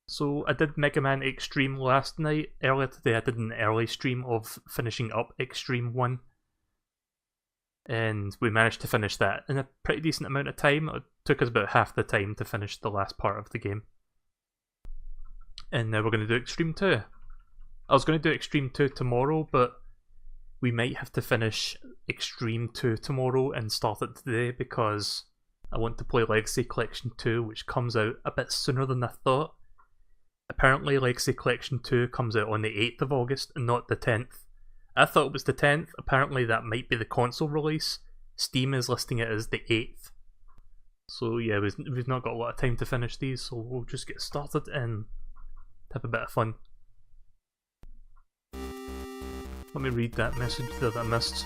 So I did Mega Man Xtreme last night. Earlier today I did an early stream of finishing up Xtreme 1. And we managed to finish that in a pretty decent amount of time. It took us about half the time to finish the last part of the game. And now we're going to do Xtreme 2. I was going to do Xtreme 2 tomorrow, but we might have to finish Xtreme 2 tomorrow and start it today because I want to play Legacy Collection 2, which comes out a bit sooner than I thought. Apparently Legacy Collection 2 comes out on the 8th of August and not the 10th. I thought it was the 10th, apparently that might be the console release. Steam is listing it as the 8th. So yeah, we've not got a lot of time to finish these, so we'll just get started and have a bit of fun. Let me read that message that I missed.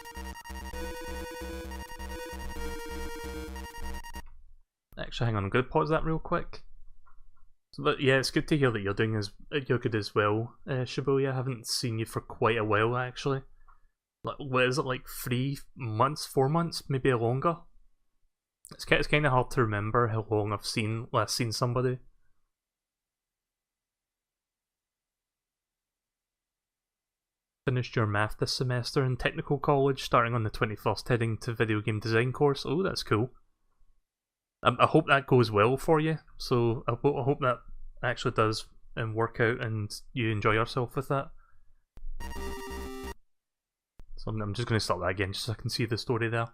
Actually, hang on, I'm going to pause that real quick. But yeah, it's good to hear that you're good as well, Shibuya. I haven't seen you for quite a while actually. Like, what is it, like 3 months, 4 months, maybe longer? It's kind of hard to remember how long I've last seen somebody. Finished your math this semester in technical college, starting on the 21st, heading to video game design course. Oh, that's cool. I hope that goes well for you. So I hope that actually does work out and you enjoy yourself with that. So I'm just going to start that again just so I can see the story there.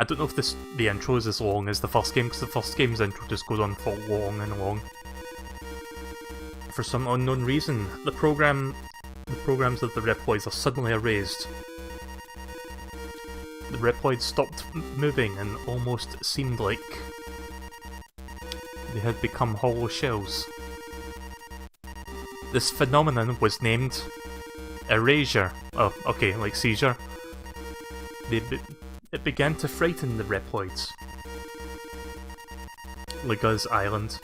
I don't know if the intro is as long as the first game, because the first game's intro just goes on for long and long. For some unknown reason, the programs of the Reploids are suddenly erased. The Reploids stopped moving and almost seemed like they had become hollow shells. This phenomenon was named erasure. Oh, okay, like seizure. It began to frighten the Reploids. Leguz Island.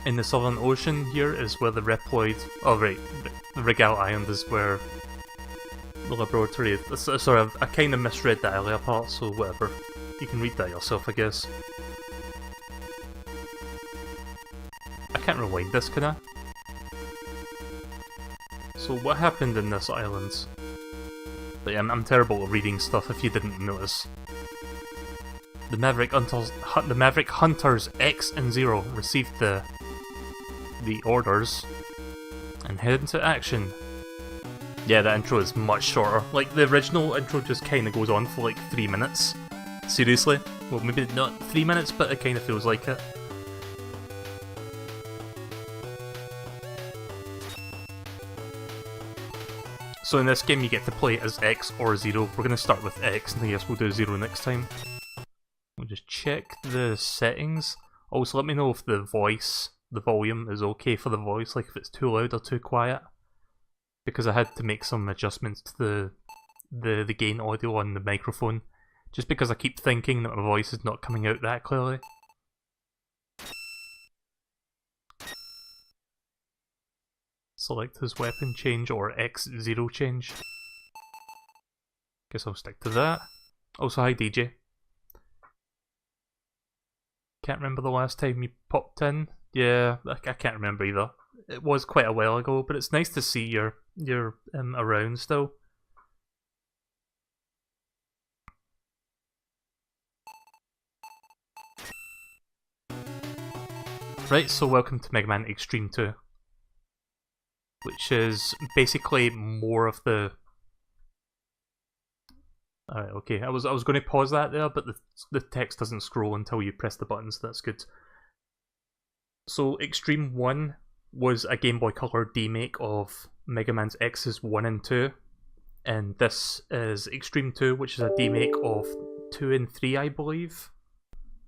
In the Southern Ocean here is where the Reploid... Oh right, the Regal Island is where the laboratory is. Sorry, I kind of misread that earlier part, so whatever. You can read that yourself, I guess. I can't rewind this, can I? So what happened in this island? But yeah, I'm terrible at reading stuff if you didn't notice. The Maverick Hunters X and Zero received the orders and head into action. Yeah, the intro is much shorter. Like, the original intro just kind of goes on for like 3 minutes. Seriously. Well, maybe not 3 minutes, but it kind of feels like it. So in this game you get to play as X or Zero. We're going to start with X, and I guess we'll do Zero next time. We'll just check the settings. Also, let me know if the volume is okay for the voice, like if it's too loud or too quiet. Because I had to make some adjustments to the gain audio on the microphone, just because I keep thinking that my voice is not coming out that clearly. Select his weapon change or X0 change. Guess I'll stick to that. Also, hi DJ. Can't remember the last time you popped in. Yeah, I can't remember either. It was quite a while ago, but it's nice to see you're around still. Right, so welcome to Mega Man Xtreme 2. Which is basically more of the... Alright, okay, I was going to pause that there, but the text doesn't scroll until you press the buttons, so that's good. So Xtreme 1 was a Game Boy Color remake of Mega Man's X's 1 and 2, and this is Xtreme 2, which is a remake of 2 and 3, I believe,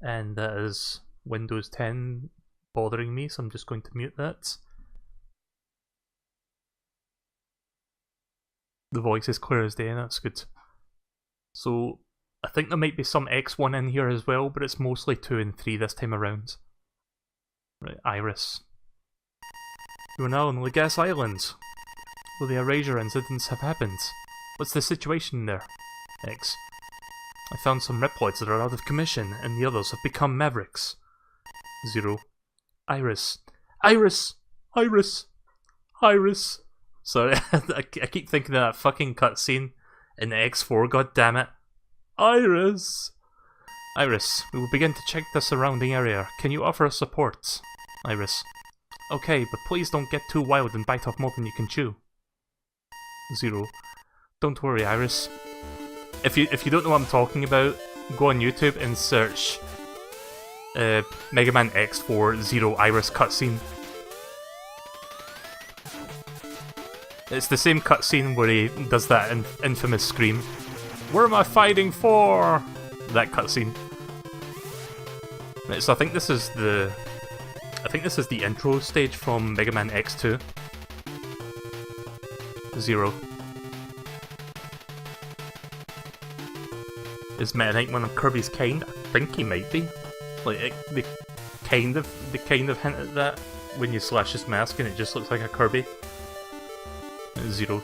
and that is Windows 10 bothering me, so I'm just going to mute that. The voice is clear as day, and that's good. So, I think there might be some X1 in here as well, but it's mostly 2 and 3 this time around. Right, Iris. You are now on Leguz Island, where the erasure incidents have happened. What's the situation there? X. I found some Reploids that are out of commission, and the others have become Mavericks. 0. Iris. Iris! Iris! Iris! Sorry, I keep thinking of that fucking cutscene in X4, god damn it. Iris! Iris, we will begin to check the surrounding area. Can you offer us support? Iris. Okay, but please don't get too wild and bite off more than you can chew. 0. Don't worry, Iris. If you don't know what I'm talking about, go on YouTube and search Mega Man X4 Zero Iris cutscene. It's the same cutscene where he does that infamous scream. Where am I fighting for? That cutscene. Right, so I think this is the intro stage from Mega Man X2. 0. Is Meta Knight one of Kirby's kind? I think he might be. Like they kind of hint at that when you slash his mask and it just looks like a Kirby. 0.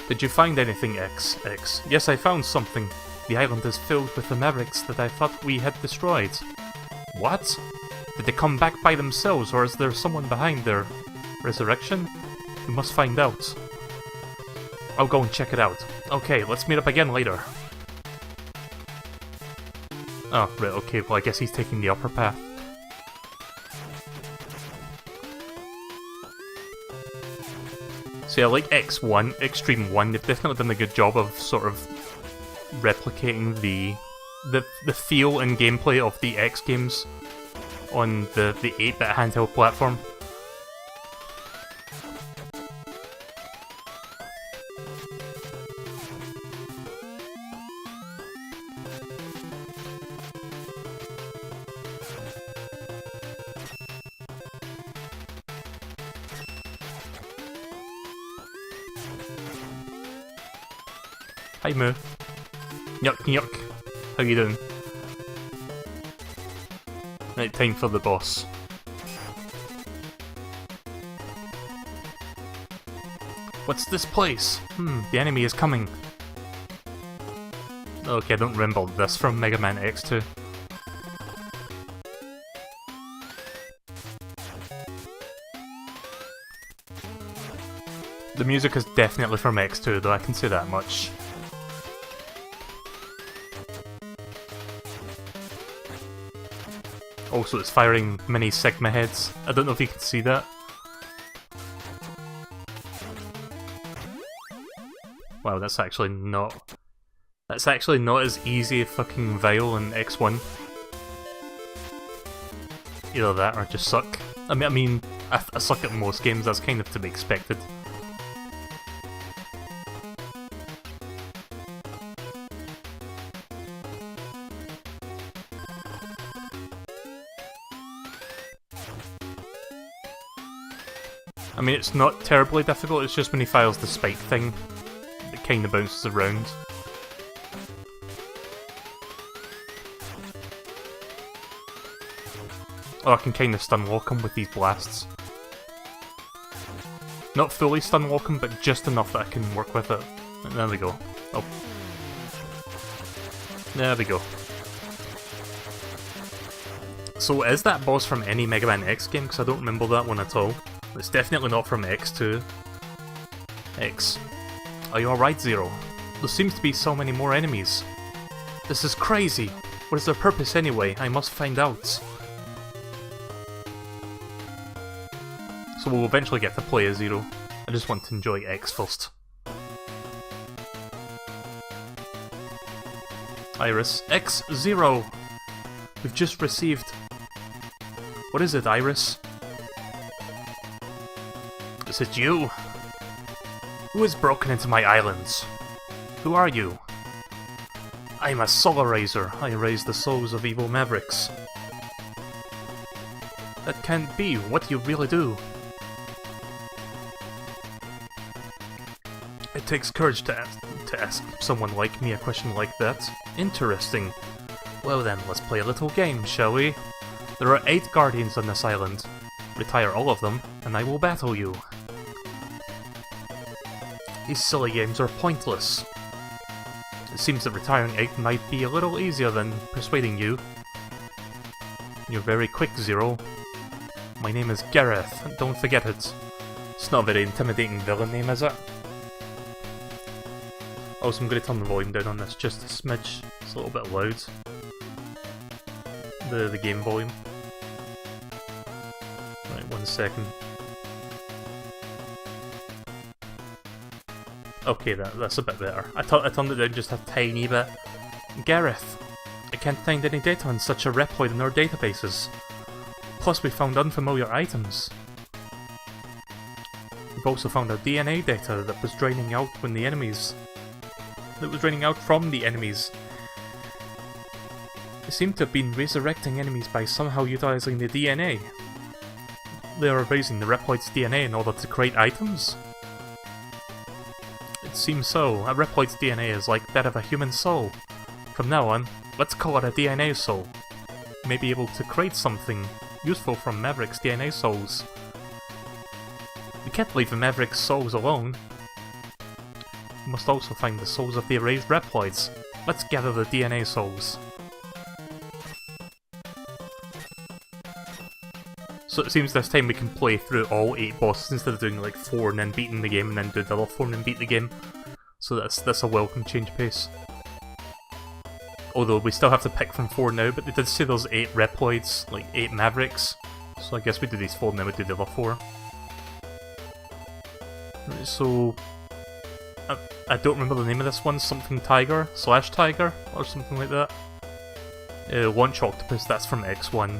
Did you find anything, X? X. Yes, I found something. The island is filled with the Mavericks that I thought we had destroyed. What? Did they come back by themselves, or is there someone behind their resurrection? We must find out. I'll go and check it out. Okay, let's meet up again later. Oh, right, okay, well I guess he's taking the upper path. So yeah, like X1, Xtreme 1, they've definitely done a good job of sort of replicating the feel and gameplay of the X games on the 8-bit handheld platform. Hi Moo. Yuck yuck. How you doing? Right, time for the boss. What's this place? The enemy is coming. Okay, I don't remember this from Mega Man X2. The music is definitely from X2 though, I can say that much. Also, it's firing mini Sigma heads. I don't know if you can see that. Wow, that's actually not as easy as fucking Vile in X1. Either that or just suck. I mean, I suck at most games, that's kind of to be expected. I mean, it's not terribly difficult, it's just when he fires the spike thing, it kind of bounces around. Oh, I can kind of stun lock him with these blasts. Not fully stun lock him, but just enough that I can work with it. And there we go. Oh. There we go. So is that boss from any Mega Man X game? Because I don't remember that one at all. It's definitely not from X2. X. Are you alright, Zero? There seems to be so many more enemies. This is crazy. What is their purpose anyway? I must find out. So we'll eventually get to play as Zero. I just want to enjoy X first. Iris. X0! We've just received... What is it, Iris? Is it you? Who has broken into my islands? Who are you? I am a soul eraser. I erase the souls of evil mavericks. That can't be. What do you really do? It takes courage to ask someone like me a question like that. Interesting. Well then, let's play a little game, shall we? There are 8 guardians on this island. Retire all of them, and I will battle you. These silly games are pointless. It seems that retiring 8 might be a little easier than persuading you. You're very quick, Zero. My name is Gareth, don't forget it. It's not a very intimidating villain name, is it? Also, I'm going to turn the volume down on this just a smidge. It's a little bit loud. The game volume. Right, 1 second. Okay, that's a bit better. I turned it down just a tiny bit. Gareth, I can't find any data on such a Reploid in our databases. Plus, we found unfamiliar items. We've also found our DNA data that was draining out when the enemies... that was draining out from the enemies. They seem to have been resurrecting enemies by somehow utilizing the DNA. They are erasing the Reploid's DNA in order to create items? It seems so. A Reploid's DNA is like that of a human soul. From now on, let's call it a DNA soul. We may be able to create something useful from Maverick's DNA souls. We can't leave the Maverick's souls alone. We must also find the souls of the erased Reploids. Let's gather the DNA souls. So it seems this time we can play through all 8 bosses instead of doing like 4 and then beating the game and then do the other 4 and then beat the game. So that's a welcome change of pace. Although we still have to pick from 4 now, but they did say there's 8 Reploids, like 8 Mavericks. So I guess we do these 4 and then we do the other 4. Right, so... I don't remember the name of this one, something Tiger, / Tiger, or something like that. Launch Octopus, that's from X1.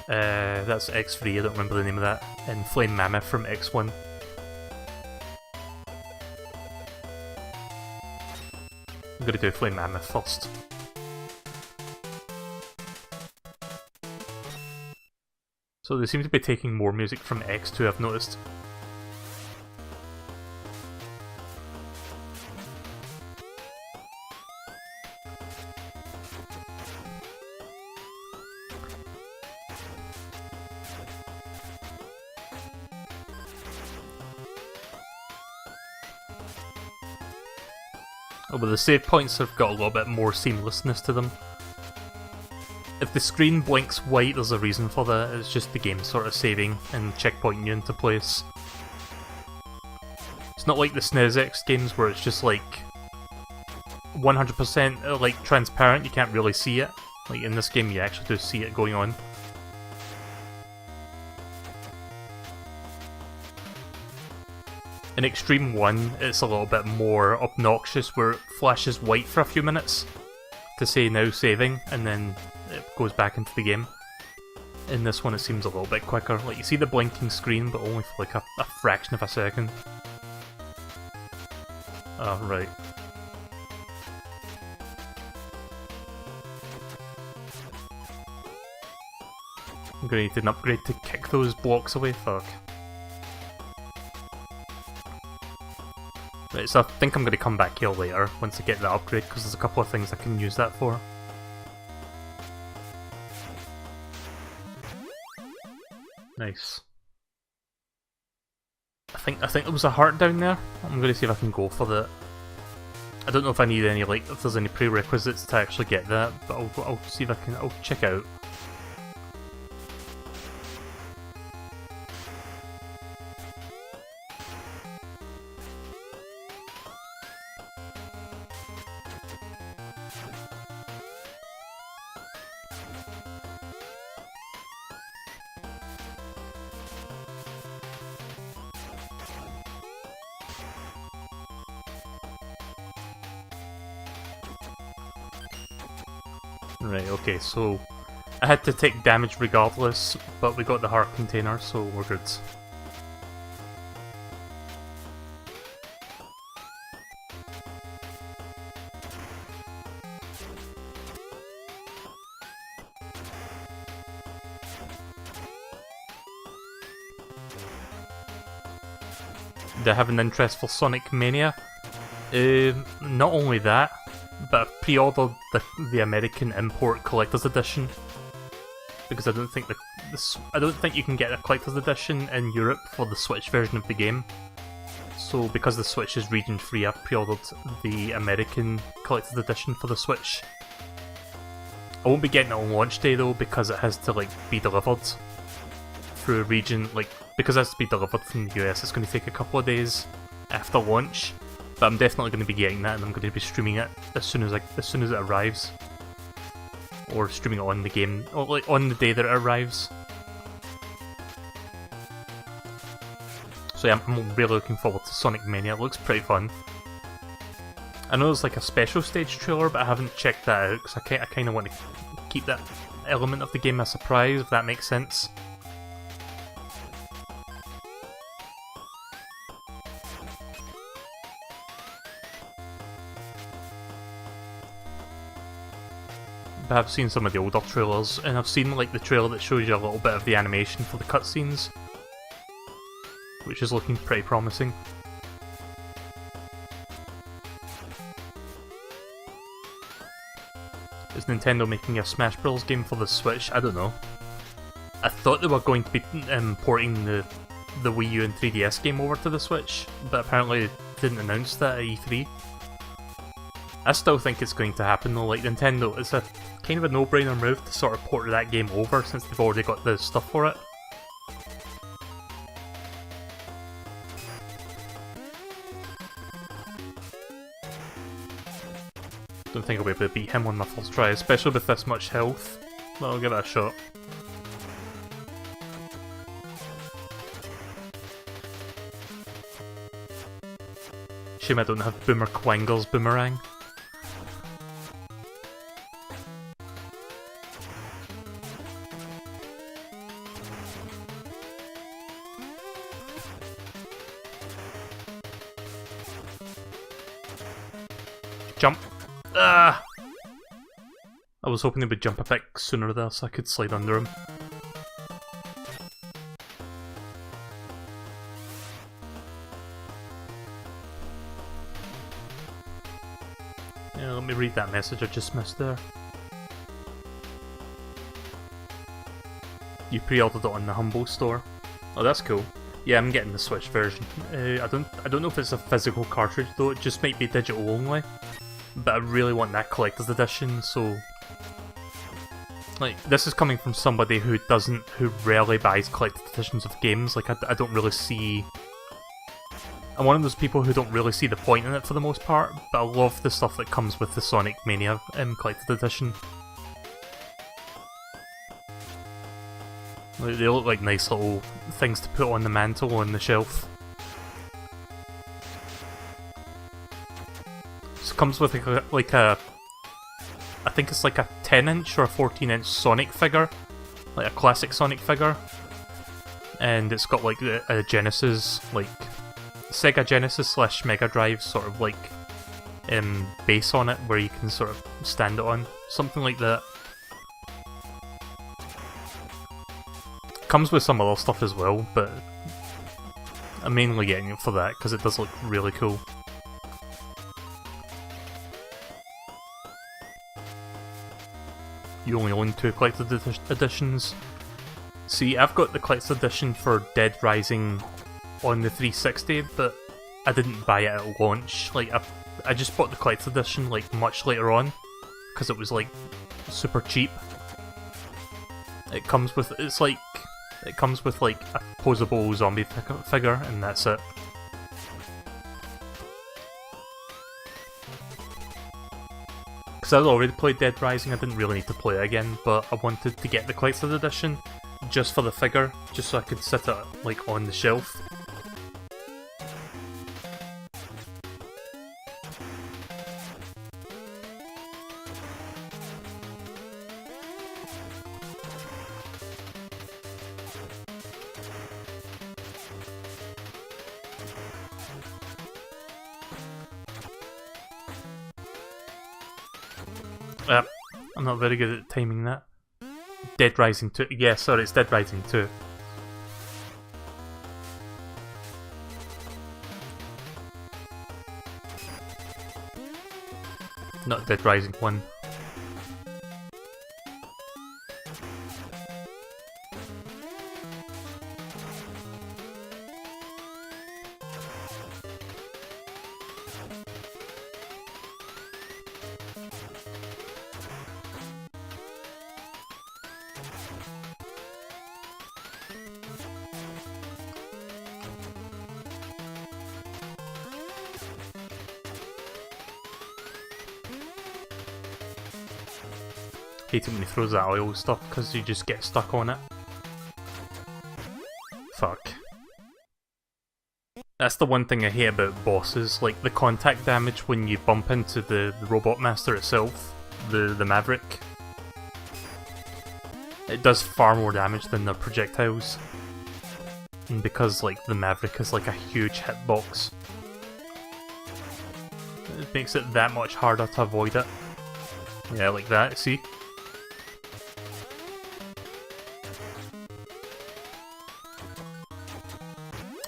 That's X3, I don't remember the name of that. And Flame Mammoth from X1. I'm gonna do Flame Mammoth first. So they seem to be taking more music from X2, I've noticed. Oh, but the save points have got a little bit more seamlessness to them. If the screen blinks white, there's a reason for that. It's just the game sort of saving and checkpointing you into place. It's not like the SNES X games where it's just like 100% like transparent, you can't really see it. Like in this game you actually do see it going on. In Xtreme 1, it's a little bit more obnoxious where it flashes white for a few minutes to say now saving, and then it goes back into the game. In this one it seems a little bit quicker. Like you see the blinking screen, but only for like a fraction of a second. Oh, right. I'm gonna need an upgrade to kick those blocks away, fuck. Right, so I think I'm going to come back here later once I get the upgrade, because there's a couple of things I can use that for. Nice. I think there was a heart down there. I'm going to see if I can go for that. I don't know if I need any, like, if there's any prerequisites to actually get that, but I'll see if I can, I'll check out. Right, okay, so I had to take damage regardless, but we got the heart container, so we're good. Do I have an interest for Sonic Mania? Not only that, but I've pre-ordered the American import collector's edition because I don't think you can get a collector's edition in Europe for the Switch version of the game. So because the Switch is region free, I've pre-ordered the American collector's edition for the Switch. I won't be getting it on launch day though, because it has to like be delivered through a region, like because it has to be delivered from the US. It's going to take a couple of days after launch, but I'm definitely going to be getting that, and I'm going to be streaming it as soon as it arrives, or streaming it on the game, or like on the day that it arrives. So yeah, I'm really looking forward to Sonic Mania. It looks pretty fun. I know there's like a special stage trailer, but I haven't checked that out because I kind of want to keep that element of the game a surprise, if that makes sense. But I've seen some of the older trailers, and I've seen like the trailer that shows you a little bit of the animation for the cutscenes, which is looking pretty promising. Is Nintendo making a Smash Bros. Game for the Switch? I don't know. I thought they were going to be porting the Wii U and 3DS game over to the Switch, but apparently they didn't announce that at E3. I still think it's going to happen though. Like Nintendo, it's a kind of a no-brainer move to sort of port that game over since they've already got the stuff for it. Don't think I'll be able to beat him on my first try, especially with this much health. But I'll give it a shot. Shame I don't have Boomer Quangle's boomerang. Jump! Ah! I was hoping they would jump a bit sooner there so I could slide under him. Yeah, let me read that message I just missed there. You pre-ordered it on the Humble store. Oh, that's cool. Yeah, I'm getting the Switch version. I don't know if it's a physical cartridge though. It just might be digital only. But I really want that collector's edition, so like this is coming from somebody who rarely buys collector's editions of games. Like I don't really see. I'm one of those people who don't really see the point in it for the most part, but I love the stuff that comes with the Sonic Mania collector's edition. Like, they look like nice little things to put on the mantle on the shelf. Comes with I think it's like a 10-inch or a 14-inch Sonic figure, like a classic Sonic figure, and it's got like a Genesis, like Sega Genesis / Mega Drive sort of like base on it where you can sort of stand it on, something like that. Comes with some other stuff as well, but I'm mainly getting it for that because it does look really cool. You only own 2 collector's editions. See, I've got the collector's edition for Dead Rising on the 360, but I didn't buy it at launch. Like, I just bought the collector's edition like much later on, because it was like super cheap. It comes with like a posable zombie figure, and that's it. Because I'd already played Dead Rising, I didn't really need to play it again, but I wanted to get the collector's edition just for the figure, just so I could sit it like on the shelf. I'm not very good at timing that. Dead Rising 2. Yeah, sorry, it's Dead Rising 2. Not Dead Rising 1. Hate it when he throws that oil stuff because you just get stuck on it. Fuck. That's the one thing I hate about bosses, like the contact damage when you bump into the Robot Master itself, the Maverick. It does far more damage than the projectiles. And because like the Maverick is like a huge hitbox, it makes it that much harder to avoid it. Yeah, like that, see?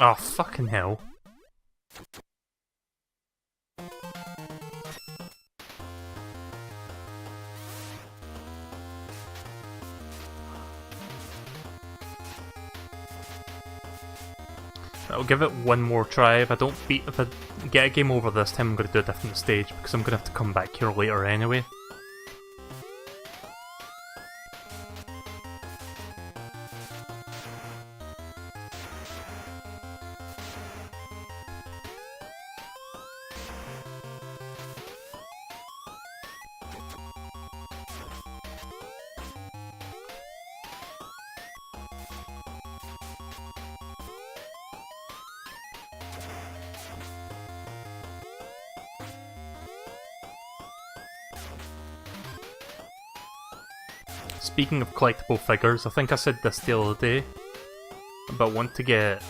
Oh, fucking hell. I'll give it one more try. If I get a game over this time, I'm going to do a different stage because I'm going to have to come back here later anyway. Speaking of collectible figures, I think I said this the other day, but I want to get...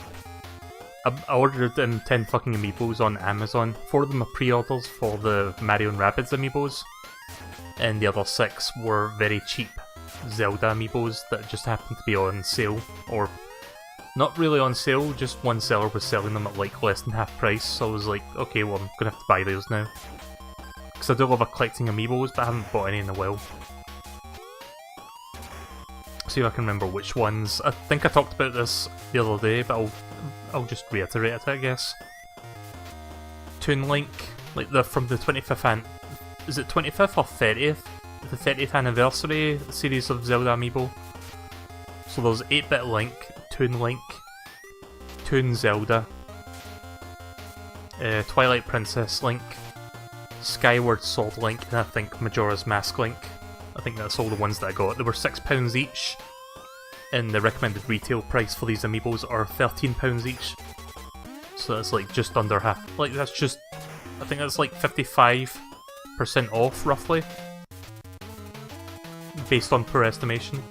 I ordered 10 fucking amiibos on Amazon. 4 of them are pre-orders for the Mario and Rabbids amiibos, and the other 6 were very cheap Zelda amiibos that just happened to be on sale, or not really on sale, just one seller was selling them at like less than half price, so I was like, okay, well I'm gonna have to buy those now. Because I do love collecting amiibos, but I haven't bought any in a while. See if I can remember which ones. I think I talked about this the other day, but I'll just reiterate it, I guess. Toon Link, like from the 25th is it 25th or 30th? The 30th anniversary series of Zelda amiibo. So there's 8-bit Link, Toon Zelda, Twilight Princess Link, Skyward Sword Link, and I think Majora's Mask Link. I think that's all the ones that I got. They were £6 each, and the recommended retail price for these amiibos are £13 each. So that's like just under half. Like that's just, I think that's like 55% off roughly, based on per estimation.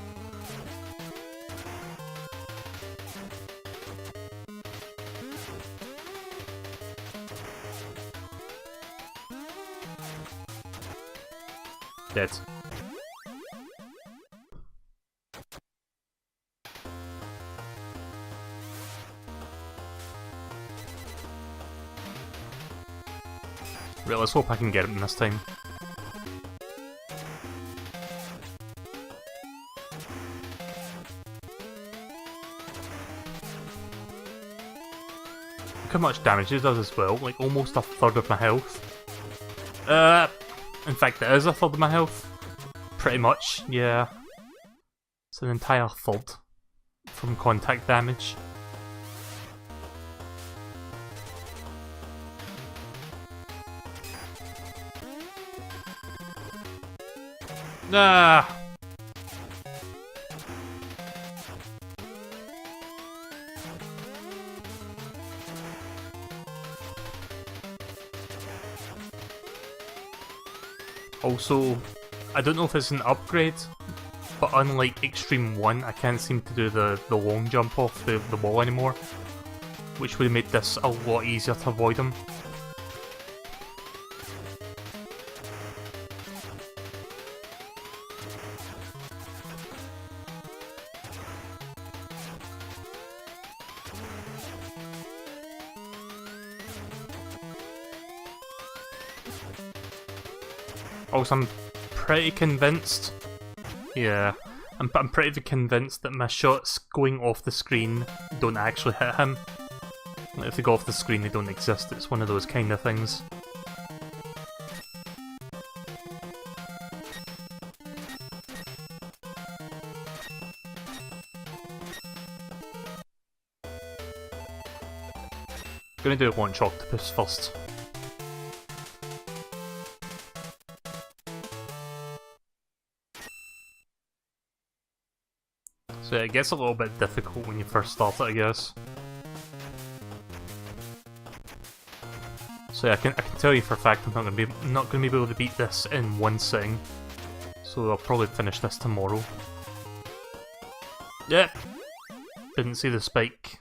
Dead. Right, let's hope I can get him this time. Look how much damage it does as well, like almost a third of my health. In fact it is a third of my health. Pretty much, yeah. It's an entire third from contact damage. Ah! Also, I don't know if it's an upgrade, but unlike Xtreme 1, I can't seem to do the long jump off the wall anymore, which would have made this a lot easier to avoid him. Also, I'm pretty convinced. Yeah, I'm pretty convinced that my shots going off the screen don't actually hit him. Like, if they go off the screen, they don't exist. It's one of those kind of things. Gonna do Launch Octopus first. So yeah, it gets a little bit difficult when you first start it, I guess. So yeah, I can tell you for a fact I'm not gonna be able to beat this in one sitting. So I'll probably finish this tomorrow. Yep. Didn't see the spike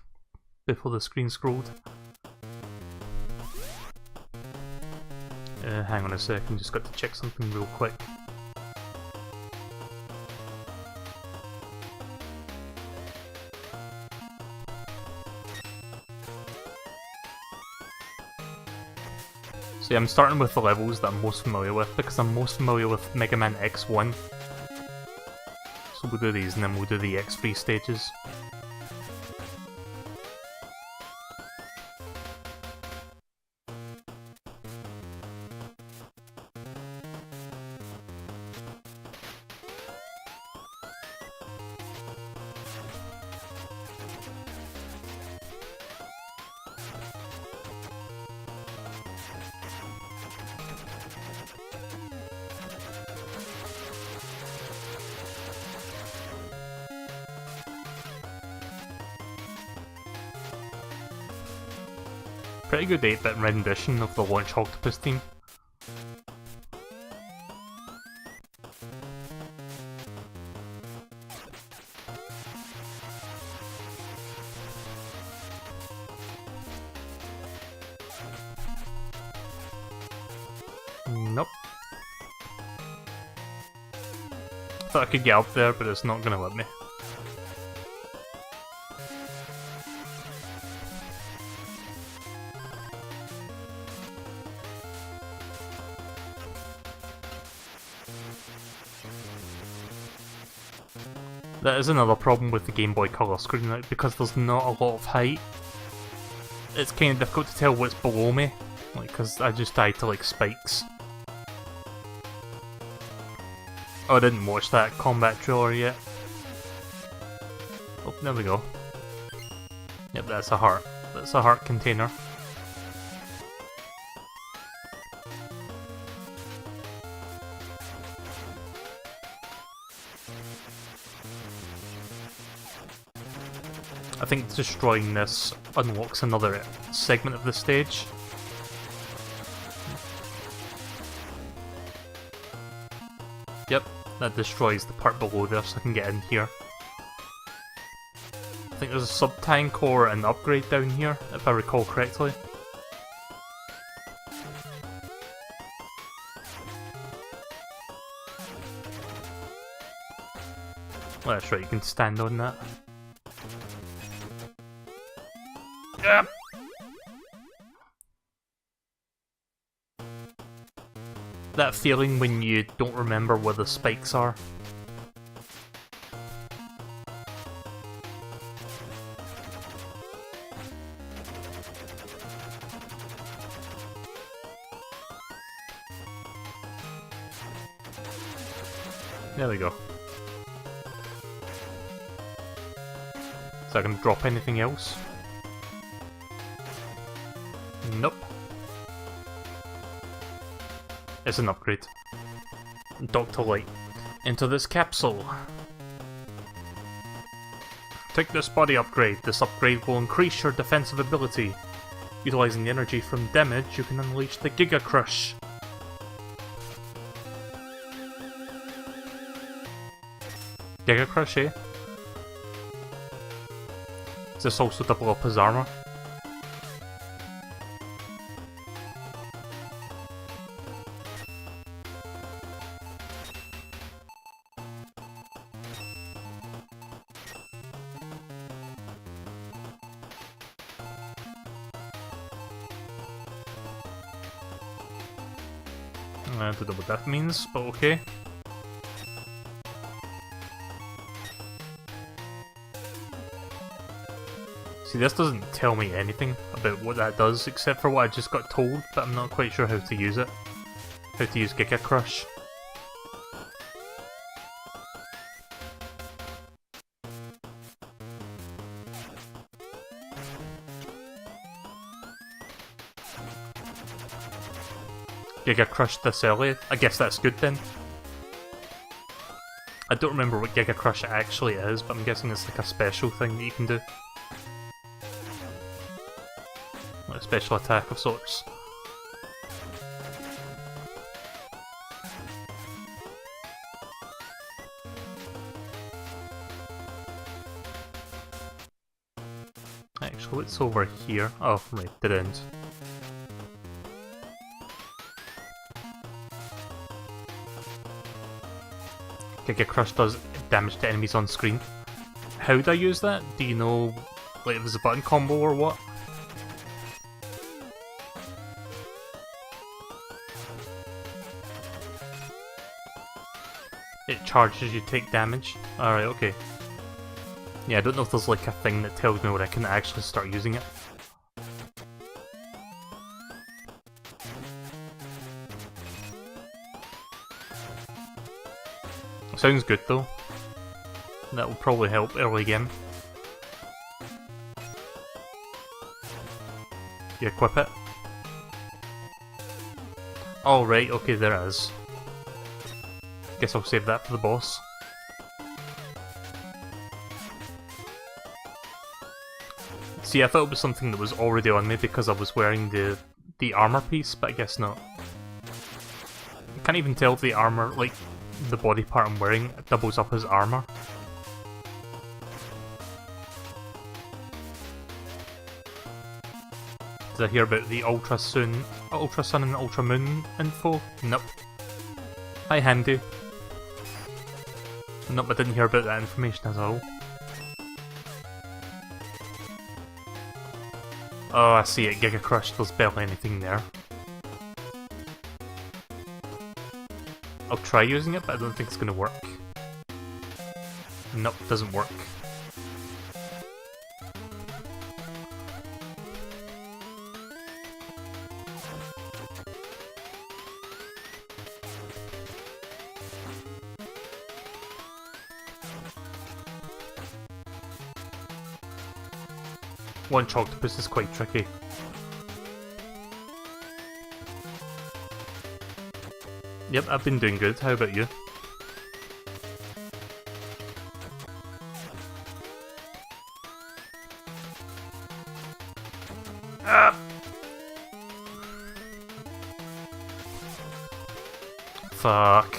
before the screen scrolled. Hang on a second, just got to check something real quick. So yeah, I'm starting with the levels that I'm most familiar with, because I'm most familiar with Mega Man X1. So we'll do these and then we'll do the X3 stages. Pretty good 8-bit rendition of the Launch Octopus theme. Nope. Thought I could get up there, but it's not gonna let me. That is another problem with the Game Boy Color screen, like, because there's not a lot of height. It's kind of difficult to tell what's below me, like, because I just died to, like, spikes. Oh, I didn't watch that combat trailer yet. Oh, there we go. Yep, that's a heart. That's a heart container. I think destroying this unlocks another segment of the stage. Yep, that destroys the part below there so I can get in here. I think there's a sub-tank or an upgrade down here, if I recall correctly. Oh, that's right, you can stand on that. Yeah. That feeling when you don't remember where the spikes are. There we go. Is that going to drop anything else? Nope. It's an upgrade. Dr. Light. Enter this capsule. Take this body upgrade. This upgrade will increase your defensive ability. Utilizing the energy from damage, you can unleash the Giga Crush. Giga Crush, eh? Does this also double up his armor? I don't know what that means, but okay. See, this doesn't tell me anything about what that does, except for what I just got told, but I'm not quite sure how to use it. How to use Giga Crush. Giga Crush this early. I guess that's good then. I don't remember what Giga Crush actually is, but I'm guessing it's like a special thing that you can do. Like a special attack of sorts. Actually, what's over here? Oh, right, dead end. Giga Crush does damage to enemies on screen. How do I use that? Do you know, like, if there's a button combo or what? It charges you take damage? Alright, okay. Yeah, I don't know if there's like a thing that tells me when I can actually start using it. Sounds good though. That will probably help early game. You equip it? Oh right, okay, there is. Guess I'll save that for the boss. See, I thought it was something that was already on me because I was wearing the armor piece, but I guess not. I can't even tell if the armor, like, the body part I'm wearing doubles up as armor. Did I hear about the Ultra Sun and Ultra Moon info? Nope. Hi Handy. Nope, I didn't hear about that information at all. Oh, I see it. Giga Crush, there's barely anything there. I'll try using it, but I don't think it's gonna work. Nope, doesn't work. One Octopus is quite tricky. Yep, I've been doing good. How about you? Ah! Fuck.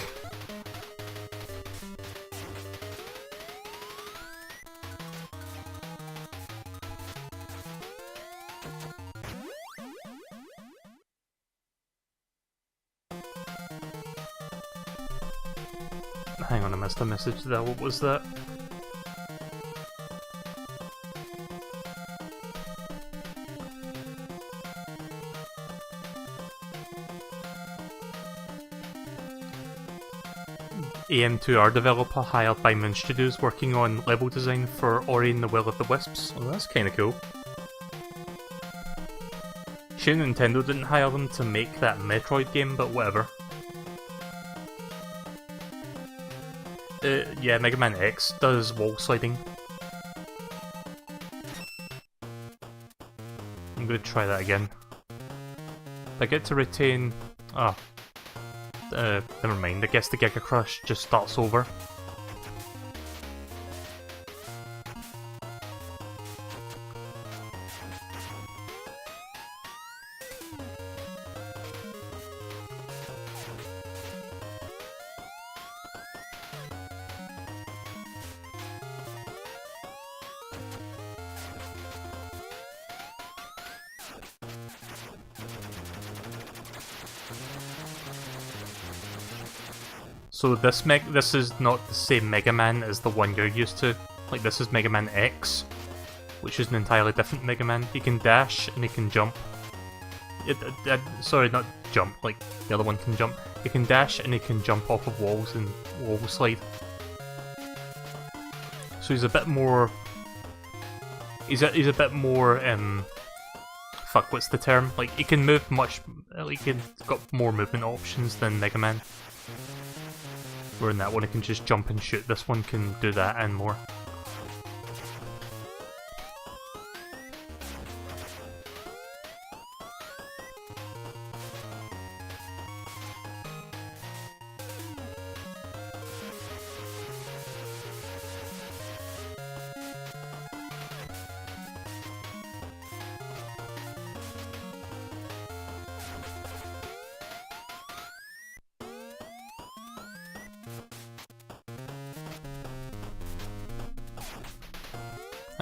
Hang on, I missed a message there. What was that? AM2R developer hired by Moon Studios working on level design for Ori and the Will of the Wisps. Oh, that's kinda cool. Shame Nintendo didn't hire them to make that Metroid game, but whatever. Yeah, Mega Man X does wall sliding. I'm gonna try that again. I get to retain... Oh. Never mind, I guess the Giga Crush just starts over. So this is not the same Mega Man as the one you're used to. Like, this is Mega Man X, which is an entirely different Mega Man. He can dash and he can jump. Sorry, not jump, like the other one can jump. He can dash and he can jump off of walls and wall slide. So he's a bit more... He's a bit more, fuck, what's the term? Like, he can move much... Like, he's got more movement options than Mega Man. Where in that one it can just jump and shoot, this one can do that and more.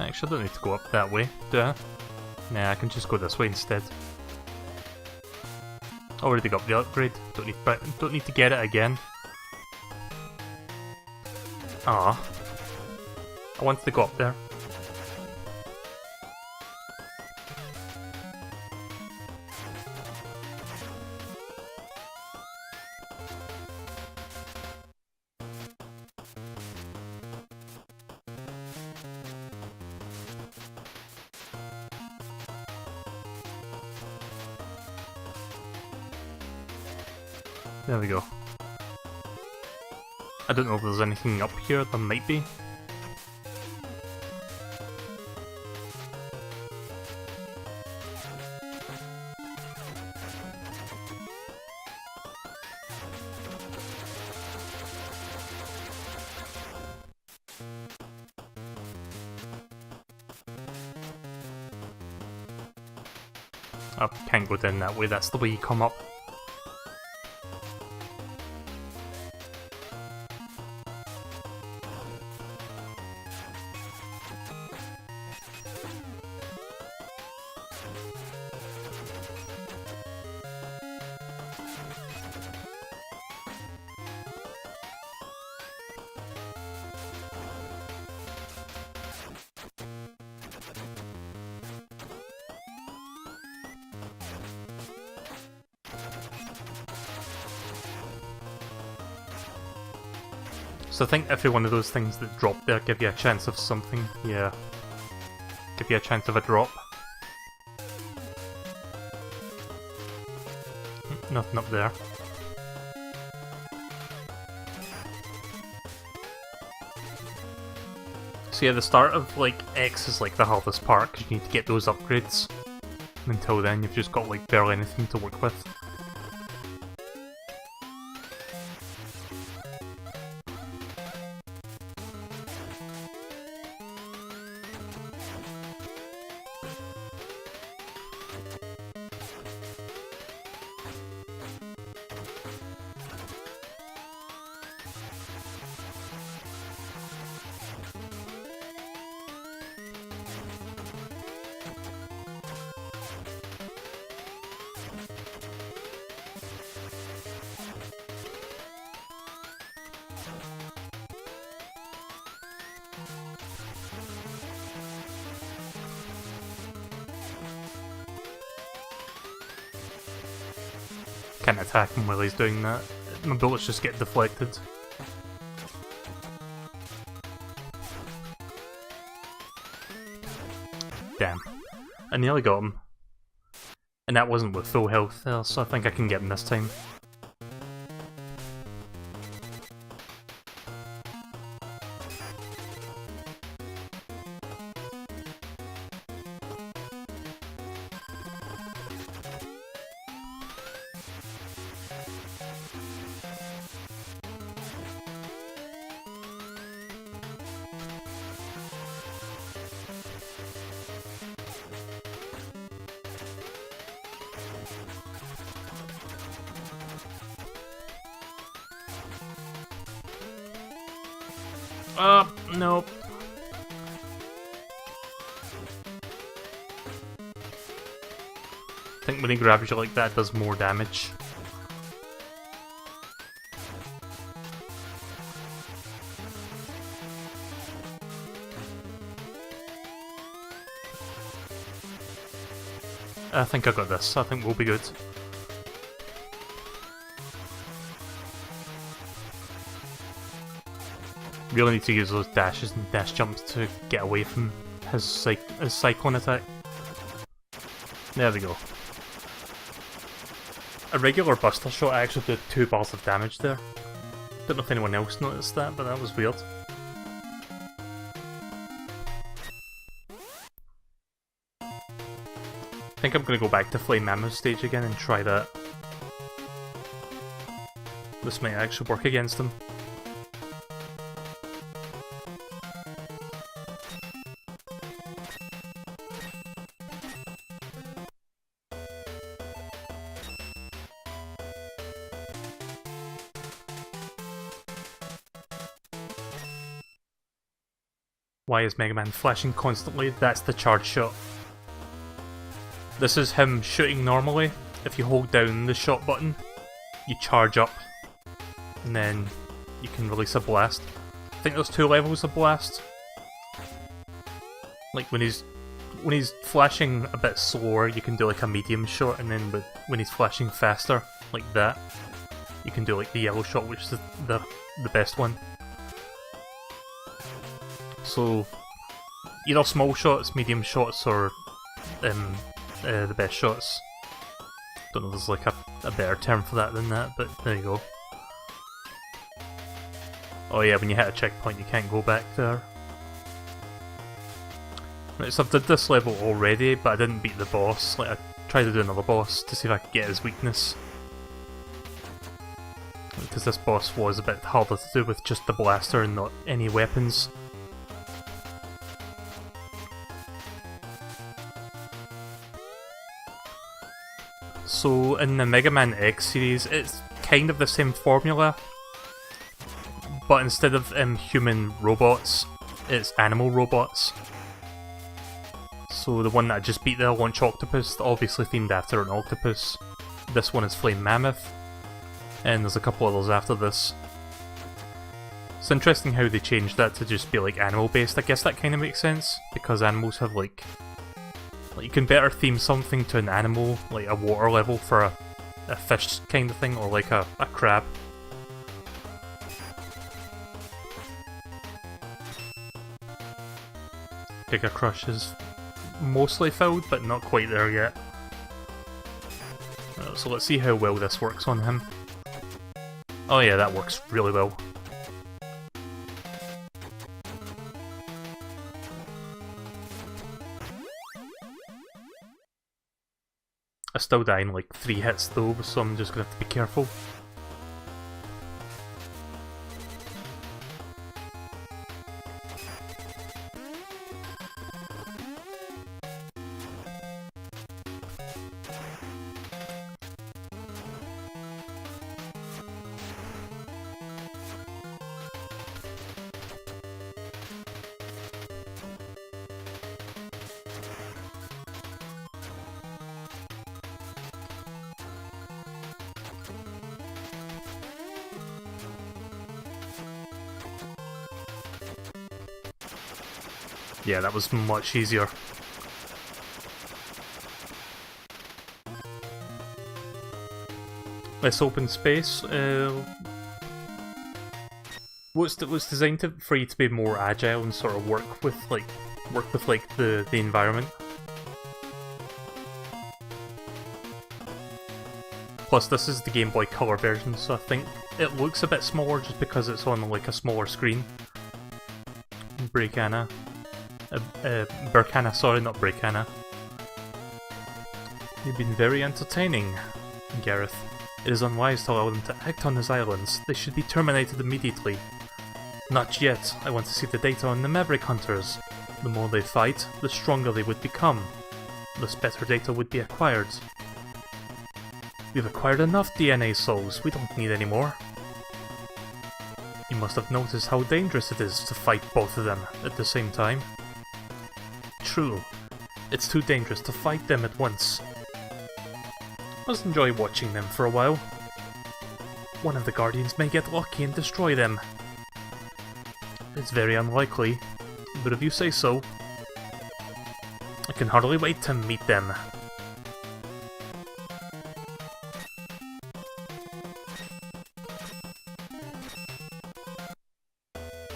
Actually, I don't need to go up that way, do I? Nah, I can just go this way instead. Already got the upgrade. Don't need to get it again. Ah, I wanted to go up there. There we go. I don't know if there's anything up here. There might be. I can't go down that way. That's the way you come up. So I think every one of those things that drop there give you a chance of something. Yeah. Give you a chance of a drop. Nothing up there. So yeah, the start of like X is like the hardest part because you need to get those upgrades. Until then you've just got like barely anything to work with. Can't attack him while he's doing that. My bullets just get deflected. Damn. I nearly got him. And that wasn't with full health there, so I think I can get him this time. Nope. I think when he grabs you like that, it does more damage. I think I got this. I think we'll be good. Really need to use those dashes and dash jumps to get away from his cyclone attack. There we go. A regular buster shot actually did 2 bars of damage there. Don't know if anyone else noticed that, but that was weird. I think I'm going to go back to Flame Ammo stage again and try that. This might actually work against him. Why is Mega Man flashing constantly? That's the charge shot. This is him shooting normally. If you hold down the shot button, you charge up, and then you can release a blast. I think there's 2 levels of blast. Like when he's flashing a bit slower, you can do like a medium shot, and then when he's flashing faster, like that, you can do like the yellow shot, which is the best one. So either small shots, medium shots, or the best shots. Don't know if there's like a better term for that than that, but there you go. Oh yeah, when you hit a checkpoint you can't go back there. Right, so I've did this level already, but I didn't beat the boss. Like, I tried to do another boss to see if I could get his weakness. Because this boss was a bit harder to do with just the blaster and not any weapons. So in the Mega Man X series, it's kind of the same formula, but instead of human robots, it's animal robots. So the one that I just beat there, Launch Octopus, obviously themed after an octopus. This one is Flame Mammoth, and there's a couple others after this. It's interesting how they changed that to just be like animal based. I guess that kind of makes sense, because animals have like you can better theme something to an animal, like a water level for a fish kind of thing, or like a crab. Giga Crush is mostly filled, but not quite there yet. So let's see how well this works on him. Oh yeah, that works really well. I still die in like 3 hits though, so I'm just gonna have to be careful. Yeah, that was much easier. This open space was designed for you to be more agile and sort of work with the environment. Plus, this is the Game Boy Color version, so I think it looks a bit smaller just because it's on like a smaller screen. Burkana, sorry, not Breakana. You've been very entertaining, Gareth. It is unwise to allow them to act on his islands. They should be terminated immediately. Not yet. I want to see the data on the Maverick Hunters. The more they fight, the stronger they would become. Thus better data would be acquired. We've acquired enough DNA souls. We don't need any more. You must have noticed how dangerous it is to fight both of them at the same time. True. It's too dangerous to fight them at once. Let's enjoy watching them for a while. One of the Guardians may get lucky and destroy them. It's very unlikely, but if you say so. I can hardly wait to meet them.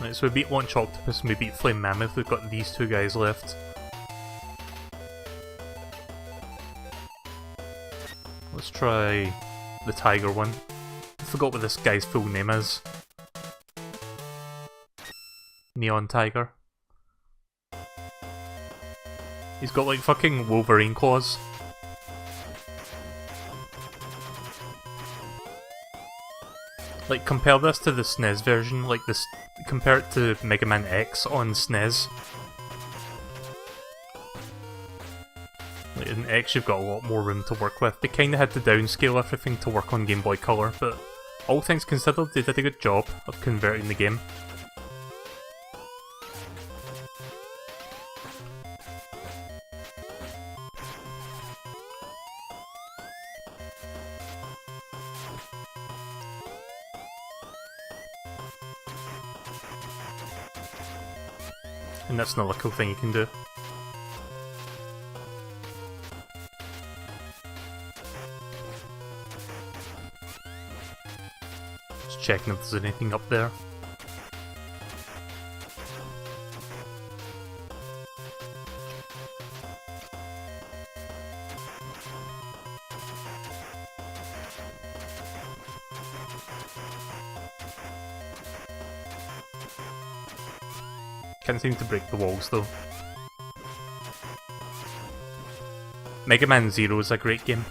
Right, so we beat Launch Octopus and we beat Flame Mammoth. We've got these 2 guys left. Let's try the tiger one. I forgot what this guy's full name is. Neon Tiger. He's got like fucking Wolverine claws. Like, compare this to the SNES version, like this, compare it to Mega Man X on SNES. Like, in X you've got a lot more room to work with. They kinda had to downscale everything to work on Game Boy Color, but all things considered, they did a good job of converting the game. And that's another cool thing you can do. Just checking if there's anything up there. Can't seem to break the walls though. Mega Man Zero is a great game.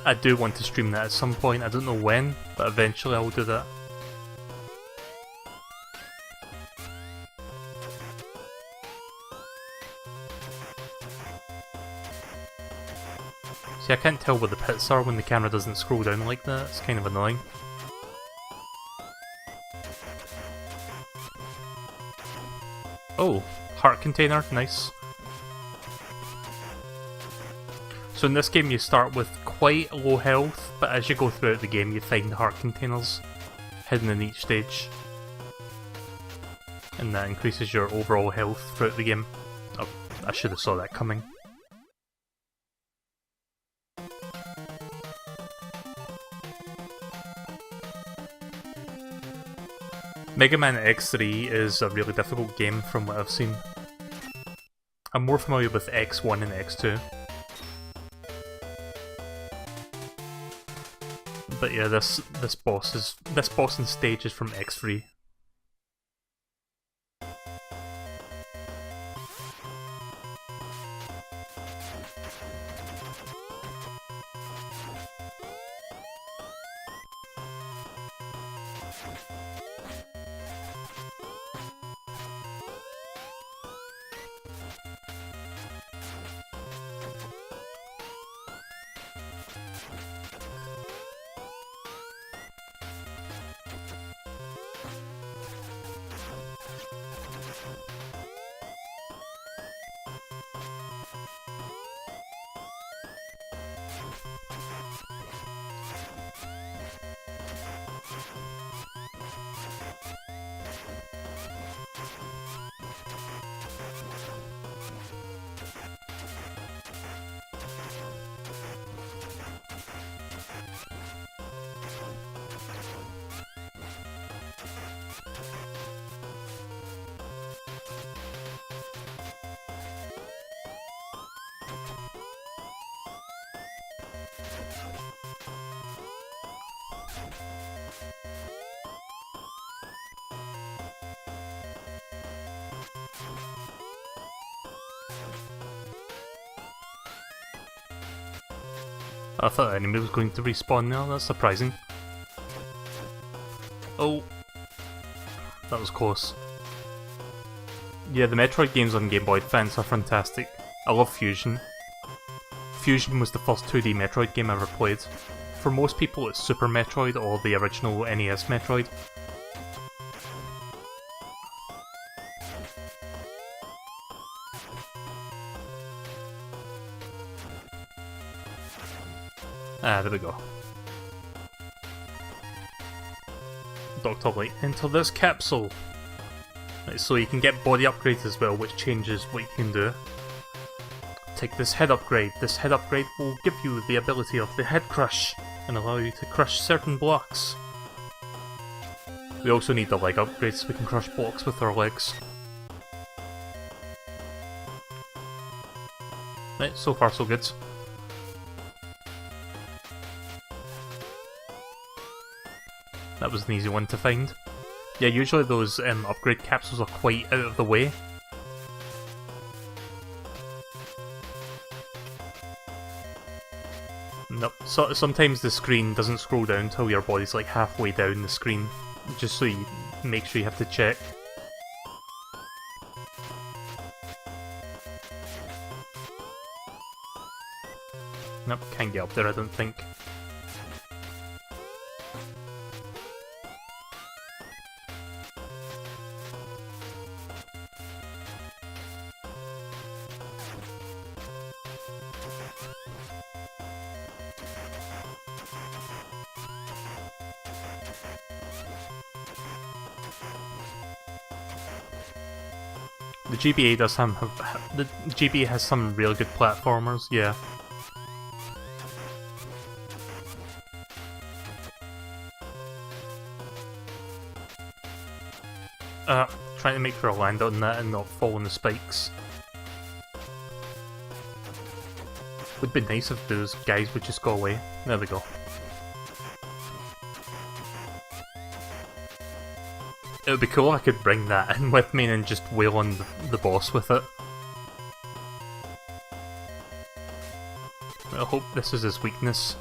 I do want to stream that at some point, I don't know when, but eventually I will do that. See, I can't tell where the pits are when the camera doesn't scroll down like that, it's kind of annoying. Oh, heart container, nice. So in this game you start with quite low health, but as you go throughout the game you find heart containers hidden in each stage. And that increases your overall health throughout the game. Oh, I should have saw that coming. Mega Man X3 is a really difficult game from what I've seen. I'm more familiar with X1 and X2. But yeah, this boss and stage is from X3. I thought the enemy was going to respawn now, that's surprising. Oh, that was close. Yeah, the Metroid games on Game Boy Advance are fantastic. I love Fusion. Fusion was the first 2D Metroid game I ever played. For most people it's Super Metroid or the original NES Metroid. Ah, there we go. Dr. Light, enter this capsule! Right, so you can get body upgrades as well, which changes what you can do. Take this head upgrade. This head upgrade will give you the ability of the head crush, and allow you to crush certain blocks. We also need the leg upgrade so we can crush blocks with our legs. Right, so far so good. That was an easy one to find. Yeah, usually those upgrade capsules are quite out of the way. Nope. So, sometimes the screen doesn't scroll down till your body's like halfway down the screen, just so you make sure you have to check. Nope, can't get up there I don't think. The GBA does the GBA has some really good platformers, yeah. Trying to make sure I land on that and not fall on the spikes. Would be nice if those guys would just go away. There we go. It would be cool if I could bring that in with me and just wail on the boss with it. I hope this is his weakness.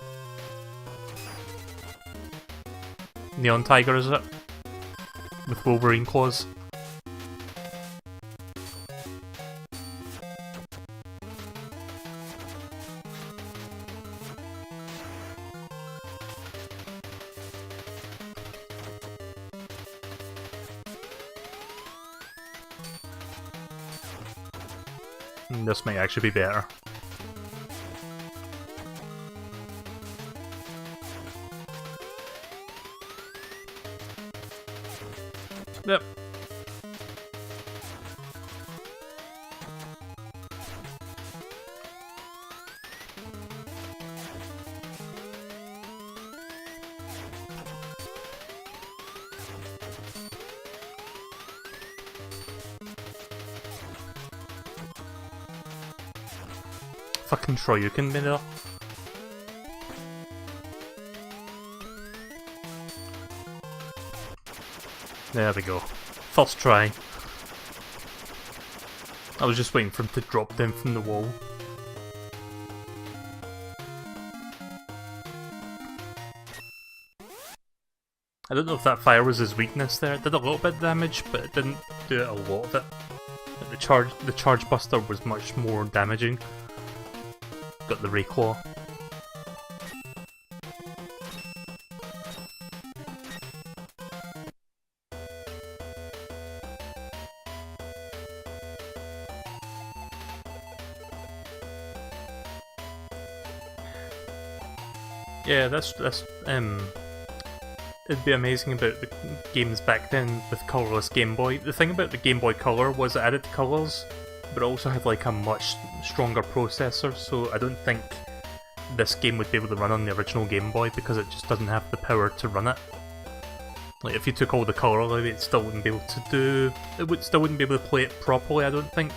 Neon Tiger, is it? With Wolverine claws. This might actually be better. Yep. Fucking Shoryuken middle. There we go. First try. I was just waiting for him to drop down from the wall. I don't know if that fire was his weakness there. It did a little bit of damage, but it didn't do a lot of it. The charge buster was much more damaging. Got the Ray Claw. Yeah, it'd be amazing about the games back then with colourless Game Boy. The thing about the Game Boy Color was it added colours, but it also had like a much stronger processor, so I don't think this game would be able to run on the original Game Boy because it just doesn't have the power to run it. Like if you took all the colour away, it still wouldn't be able to do. Still wouldn't be able to play it properly, I don't think.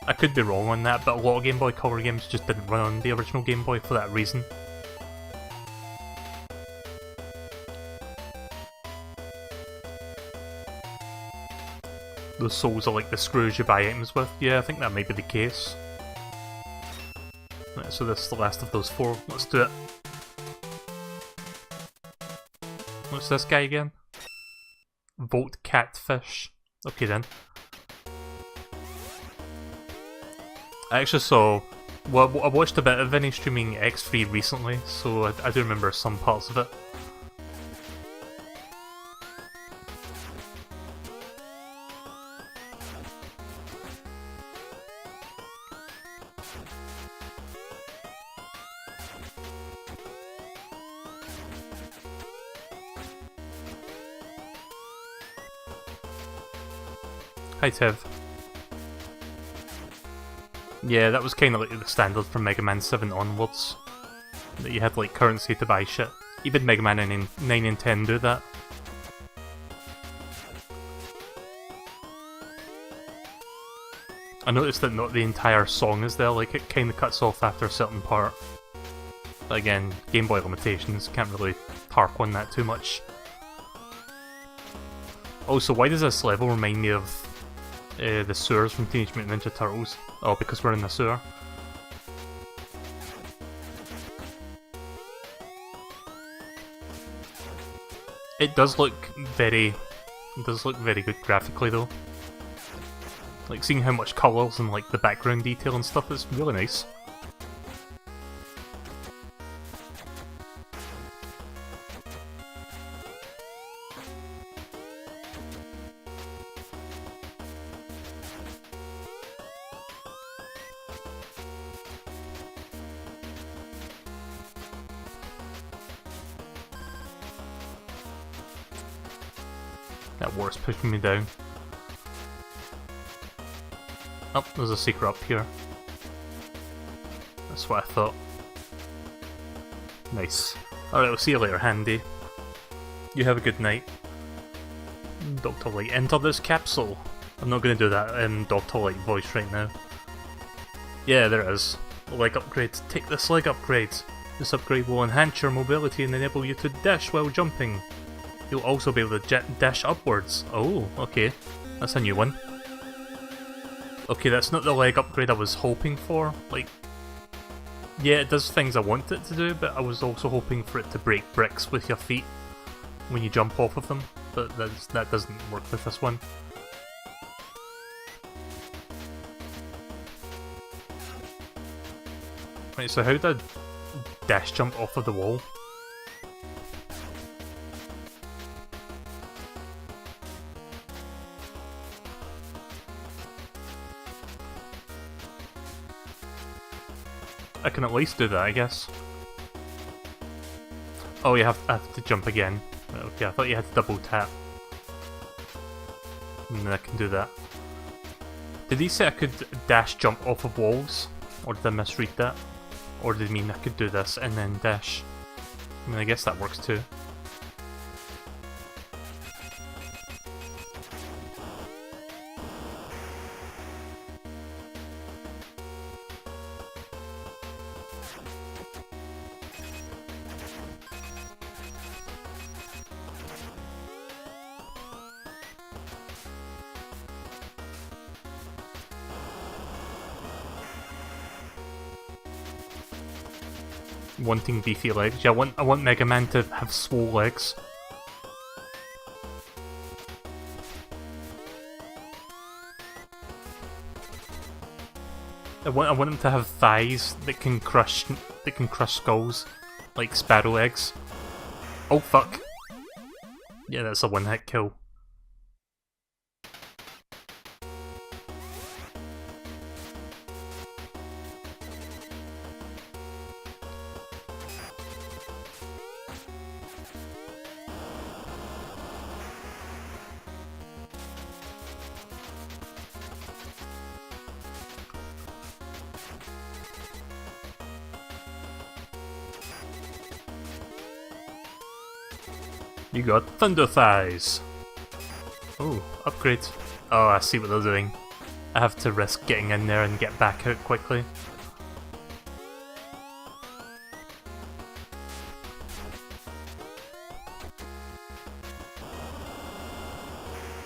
I could be wrong on that, but a lot of Game Boy Color games just didn't run on the original Game Boy for that reason. Those souls are like the screws you buy items with. Yeah, I think that might be the case. Right, so this is the last of those 4. Let's do it. What's this guy again? Volt Catfish. Okay then. I actually saw... Well, I watched a bit of Vinny streaming X3 recently, so I do remember some parts of it. Hi Tev. Yeah, that was kind of like the standard from Mega Man 7 onwards. That you had like currency to buy shit. Even Mega Man 9 and 10 do that. I noticed that not the entire song is there, like it kind of cuts off after a certain part. But again, Game Boy limitations, can't really harp on that too much. Also, why does this level remind me of the sewers from Teenage Mutant Ninja Turtles? Oh, because we're in the sewer. It does look very good graphically though. Like seeing how much colours and like the background detail and stuff is really nice. That war's pushing me down. Oh, there's a secret up here. That's what I thought. Nice. Alright, we'll see you later, Handy. You have a good night. Dr. Light, enter this capsule. I'm not going to do that in Dr. Light voice right now. Yeah, there it is. Leg upgrade. Take this leg upgrade. This upgrade will enhance your mobility and enable you to dash while jumping. You'll also be able to dash upwards. Oh, okay. That's a new one. Okay, that's not the leg upgrade I was hoping for. Like, yeah, it does things I want it to do, but I was also hoping for it to break bricks with your feet when you jump off of them. But that doesn't work with this one. Right, so how did I dash jump off of the wall? I can at least do that, I guess. Oh, I have to jump again. Okay, I thought you had to double tap. And then I can do that. Did he say I could dash jump off of walls? Or did I misread that? Or did he mean I could do this and then dash? I mean, I guess that works too. Wanting beefy legs. Yeah, I want Mega Man to have swole legs. I want him to have thighs that can crush skulls, like sparrow eggs. Oh fuck! Yeah, that's a one-hit kill. You got Thunder Thighs! Oh, upgrade. Oh, I see what they're doing. I have to risk getting in there and get back out quickly.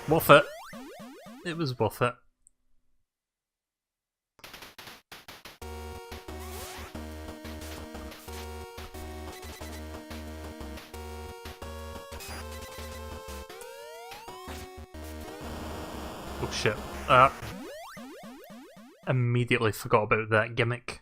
Worth it! It was worth it. Oh shit. Immediately forgot about that gimmick.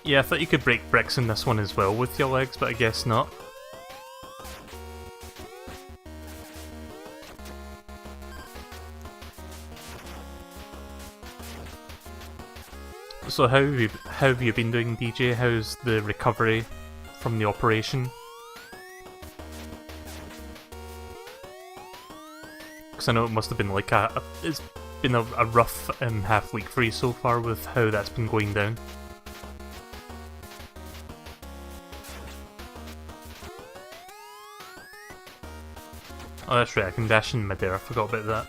Yeah, I thought you could break bricks in this one as well with your legs, but I guess not. So how have you been doing, DJ? How's the recovery from the operation? Because I know it must have been like it's been a rough half week for you so far with how that's been going down. Oh, that's right, I can dash in midair, I forgot about that.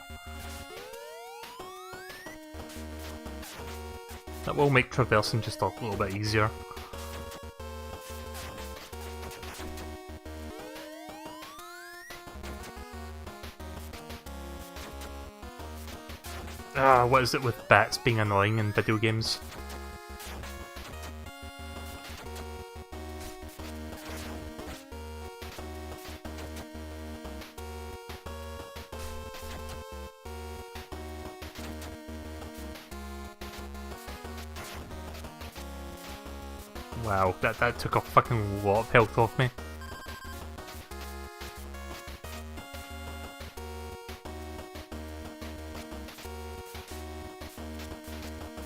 That will make traversing just a little bit easier. What is it with bats being annoying in video games? Wow, that took a fucking lot of health off me.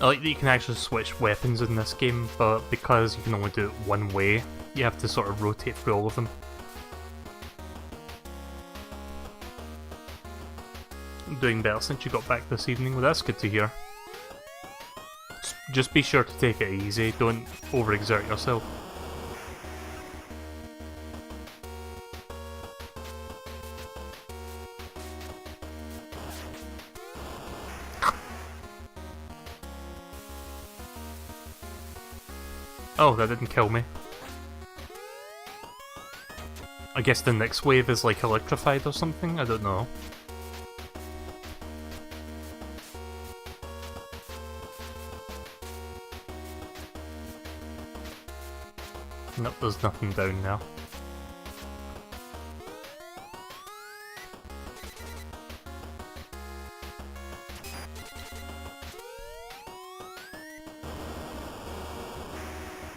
I like that you can actually switch weapons in this game, but because you can only do it one way, you have to sort of rotate through all of them. doing better since you got back this evening. Well, that's good to hear. Just be sure to take it easy, don't overexert yourself. Oh, that didn't kill me. I guess the next wave is like electrified or something, I don't know. Nope, there's nothing down now.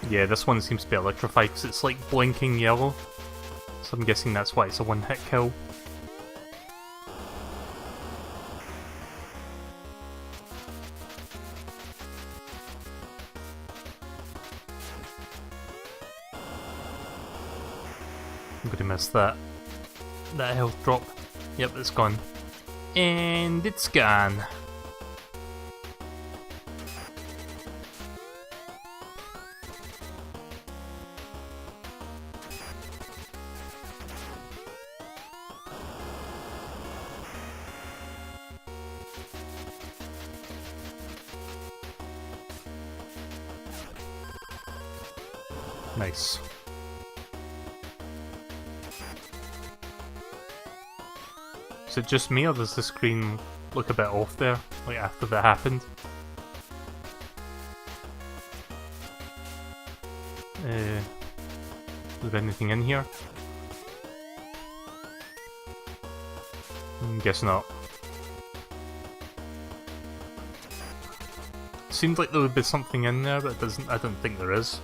Yeah, this one seems to be electrified because it's like blinking yellow. So I'm guessing that's why it's a one-hit kill. I'm gonna miss that. That health drop. Yep, it's gone. And it's gone. Nice. Is it just me, or does the screen look a bit off there, like after that happened? Is there anything in here? Guess not. Seems like there would be something in there, but it doesn't. I don't think there is.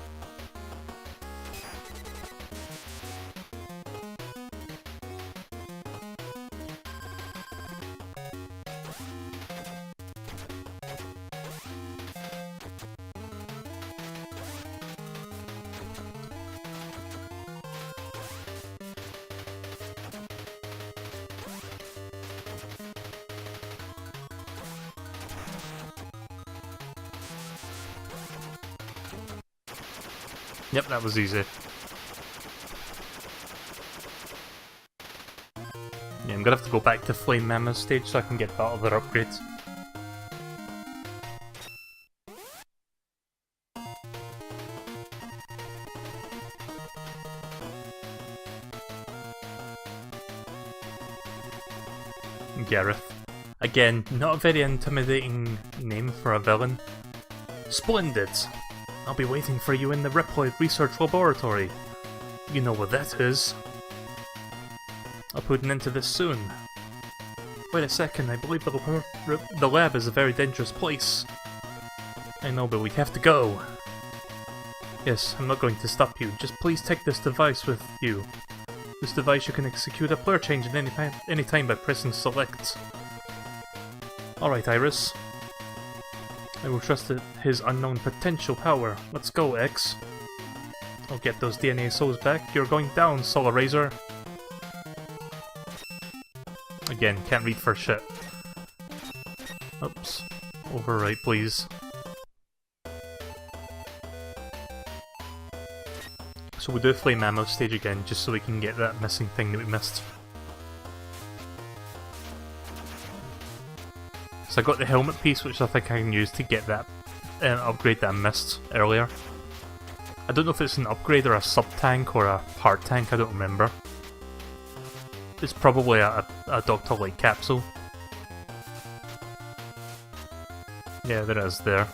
Yep, that was easy. Yeah, I'm gonna have to go back to Flame Mammoth stage so I can get that other upgrade. Gareth. Again, not a very intimidating name for a villain. Splendid! I'll be waiting for you in the Riploid Research Laboratory. You know what that is. I'll put an end to this soon. Wait a second, I believe the lab is a very dangerous place. I know, but we have to go. Yes, I'm not going to stop you. Just please take this device with you. This device you can execute a player change at any time by pressing select. Alright, Iris. I will trust his unknown potential power. Let's go, X. I'll get those DNA souls back. You're going down, Solar Razor. Again, can't read for shit. Oops. Overwrite, please. So we'll do Flame Mammoth stage again, just so we can get that missing thing that we missed. So I got the helmet piece, which I think I can use to get that upgrade that I missed earlier. I don't know if it's an upgrade or a sub-tank or a heart tank, I don't remember. It's probably a Dr. Light capsule. Yeah, there is there.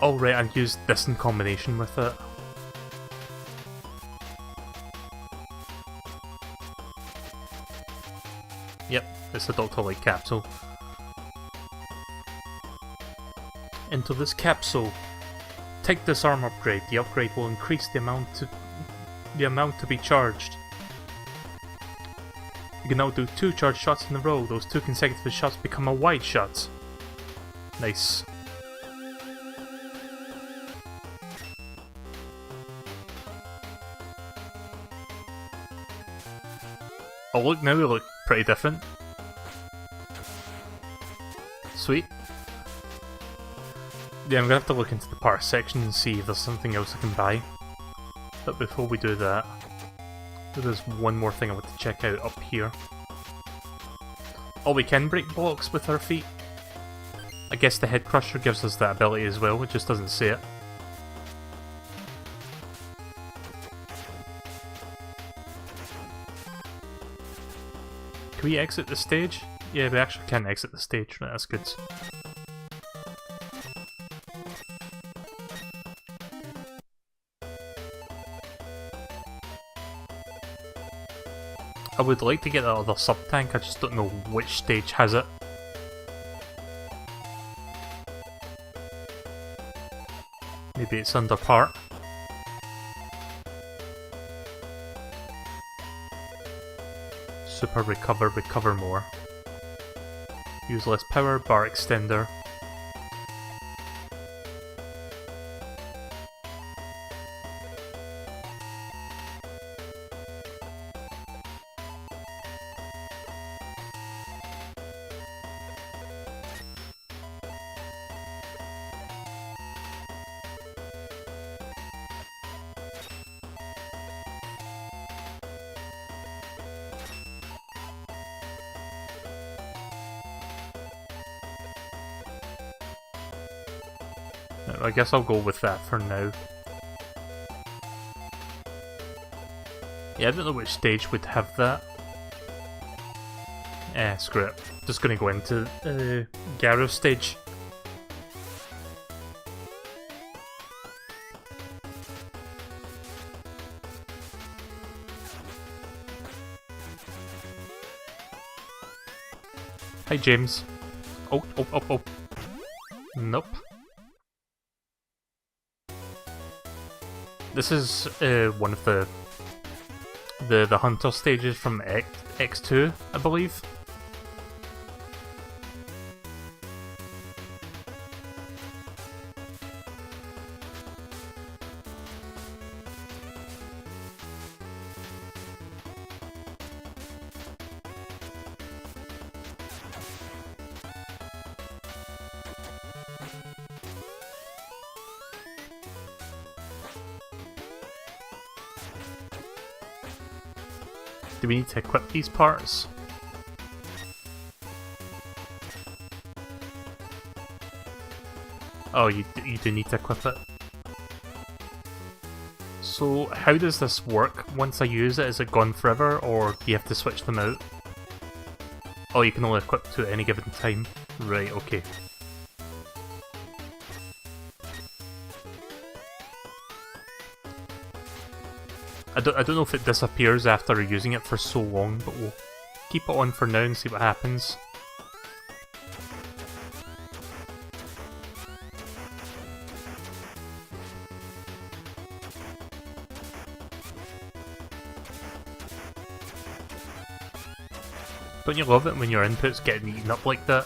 Oh right, I used this in combination with it. Yep, it's a Dr. Light capsule. Into this capsule. Take this arm upgrade. The upgrade will increase the amount to be charged. You can now do 2 charge shots in a row. Those 2 consecutive shots become a wide shot. Nice. Oh look, now they look pretty different. Sweet. Yeah, I'm gonna have to look into the parts section and see if there's something else I can buy. But before we do that, there's one more thing I want to check out up here. Oh, we can break blocks with our feet. I guess the head crusher gives us that ability as well, it just doesn't say it. Can we exit the stage? Yeah, we actually can exit the stage, right, that's good. I would like to get that other sub-tank, I just don't know which stage has it. Maybe it's under part. Super recover, recover more. Use less power, bar extender. I guess I'll go with that for now. Yeah, I don't know which stage would have that. Screw it. Just gonna go into Garo's stage. Hi, James. Oh. Nope. This is one of the hunter stages from X2, I believe. Do we need to equip these parts? Oh, you do need to equip it. So, how does this work? Once I use it, is it gone forever, or do you have to switch them out? Oh, you can only equip two at any given time. Right, okay. I don't know if it disappears after using it for so long, but we'll keep it on for now and see what happens. Don't you love it when your input's getting eaten up like that?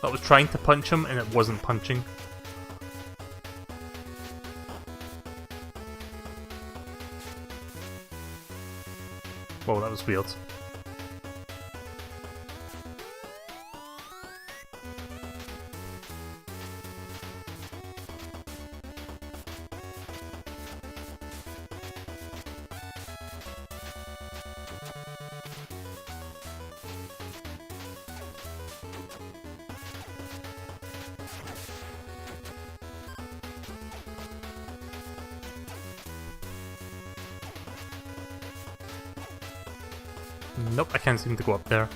I was trying to punch him and it wasn't punching. Whoa, that was weird. Nope, I can't seem to go up there.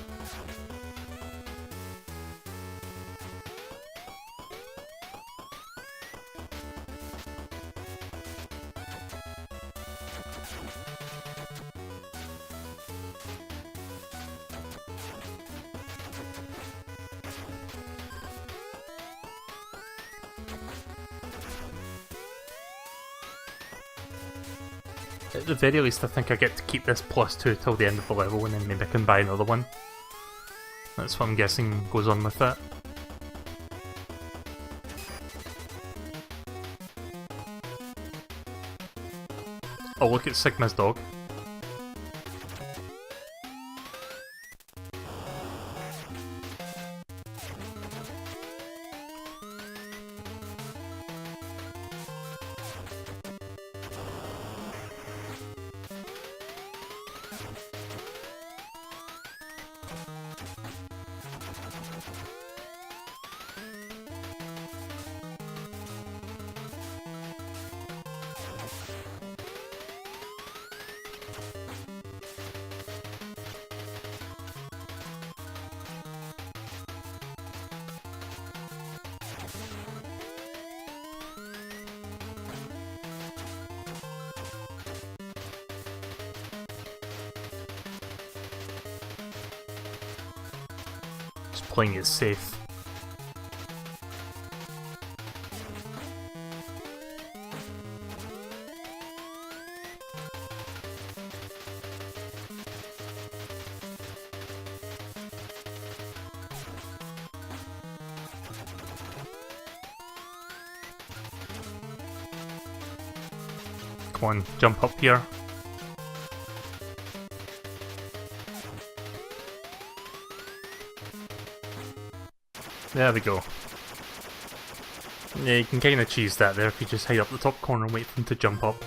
At the very least, I think I get to keep this +2 till the end of the level, and then maybe I can buy another one. That's what I'm guessing goes on with that. Oh, look at Sigma's dog. Just playing it safe. Come on, jump up here. There we go. Yeah, you can kind of cheese that there if you just hide up the top corner and wait for them to jump up.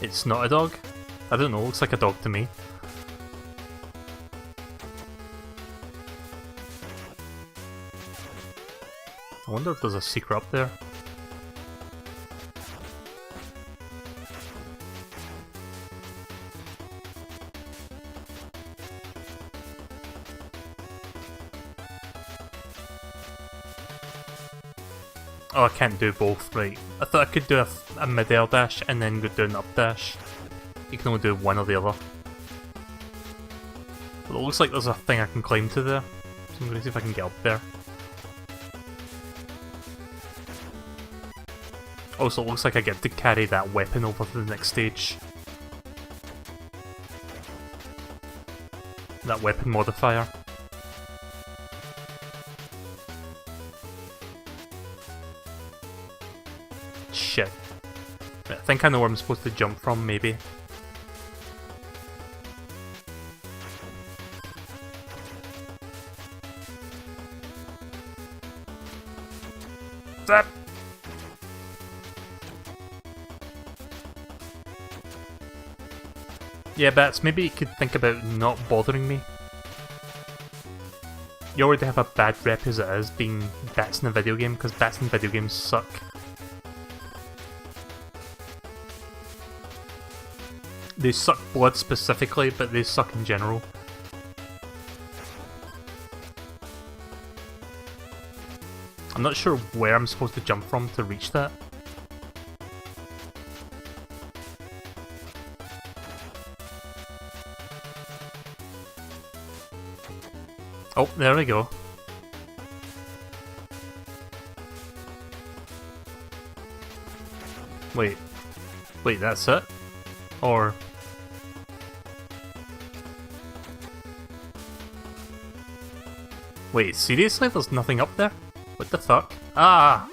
It's not a dog? I don't know, it looks like a dog to me. I wonder if there's a secret up there. Oh, I can't do both, right. I thought I could do a mid-air dash and then go do an up dash. You can only do one or the other. But it looks like there's a thing I can climb to there, so I'm going to see if I can get up there. Also, it looks like I get to carry that weapon over to the next stage. That weapon modifier. Shit. I think I know where I'm supposed to jump from, maybe. Zap! Yeah, Bats, maybe you could think about not bothering me. You already have a bad rep as it is, being Bats in a video game, because Bats in video games suck. They suck blood specifically, but they suck in general. I'm not sure where I'm supposed to jump from to reach that. Oh, there we go. Wait, that's it? Or... Wait, seriously? There's nothing up there? What the fuck? Ah!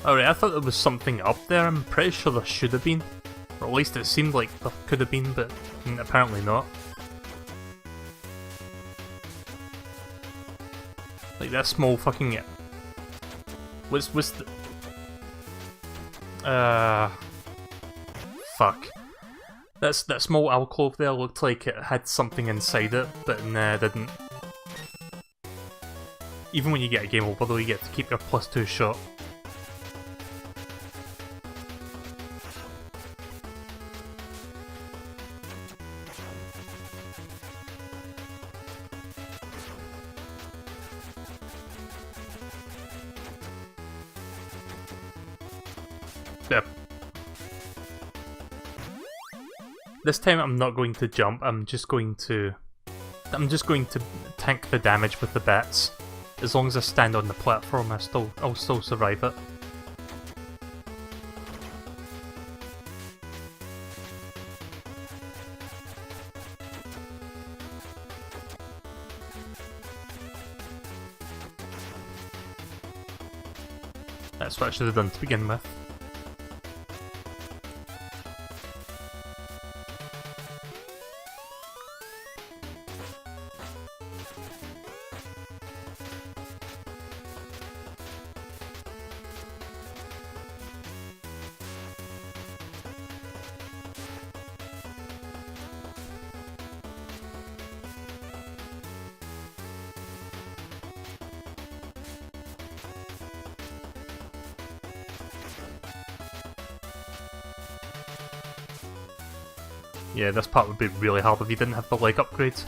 Alright, I thought there was something up there. I'm pretty sure there should have been. Or at least it seemed like there could have been, but apparently not. Like that small fucking... What's the... Fuck. That small alcove there looked like it had something inside it, but nah, it didn't. Even when you get a game over though, you get to keep your +2 shot. Yep. This time I'm not going to jump, I'm just going to tank the damage with the bats. As long as I stand on the platform, I'll still survive it. That's what I should have done to begin with. Yeah, this part would be really hard if you didn't have the leg upgrades.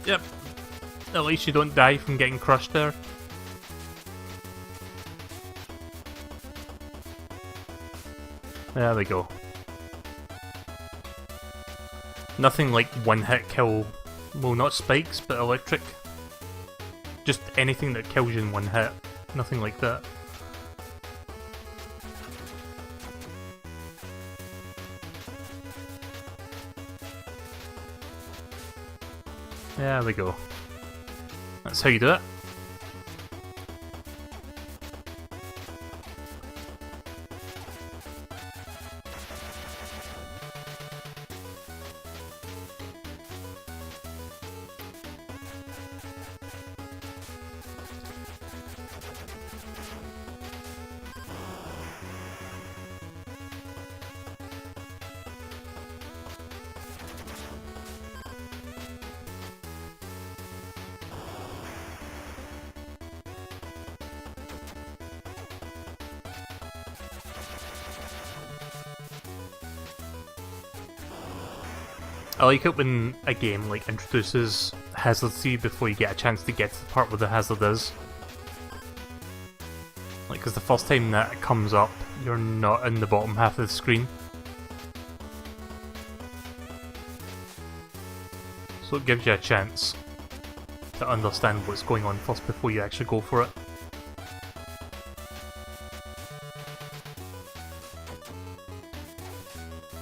Yep. At least you don't die from getting crushed there. There we go. Nothing like one-hit kill. Well, not spikes, but electric. Just anything that kills you in one hit. Nothing like that. There we go. That's how you do it. I like it when a game like introduces hazards to you before you get a chance to get to the part where the hazard is. Like, because the first time that it comes up, you're not in the bottom half of the screen. So it gives you a chance to understand what's going on first before you actually go for it.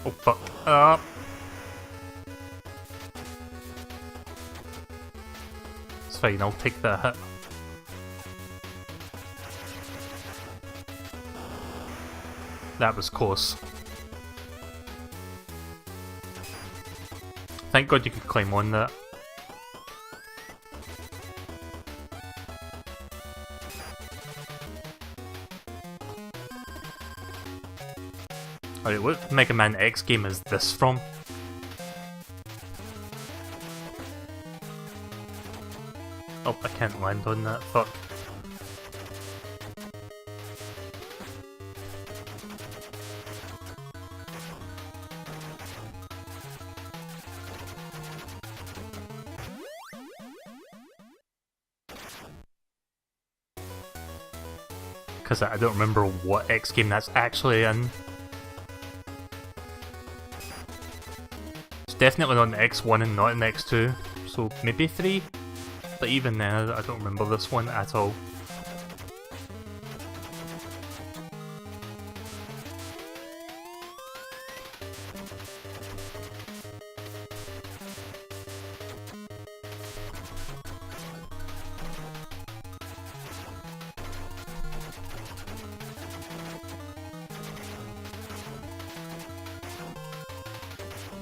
Oh fuck. It's fine, I'll take that hit. That was close. Thank God you could climb on that. Alright, what Mega Man X game is this from? Oh, I can't land on that, fuck. Because I don't remember what X game that's actually in. It's definitely not in X1 and not in X2, so maybe 3? But even then, I don't remember this one at all.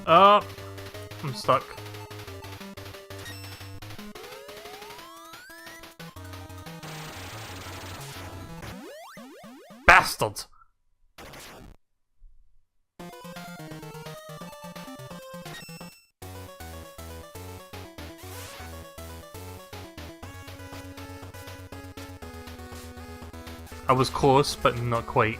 Oh, I'm stuck. Bastard! I was close, but not quite.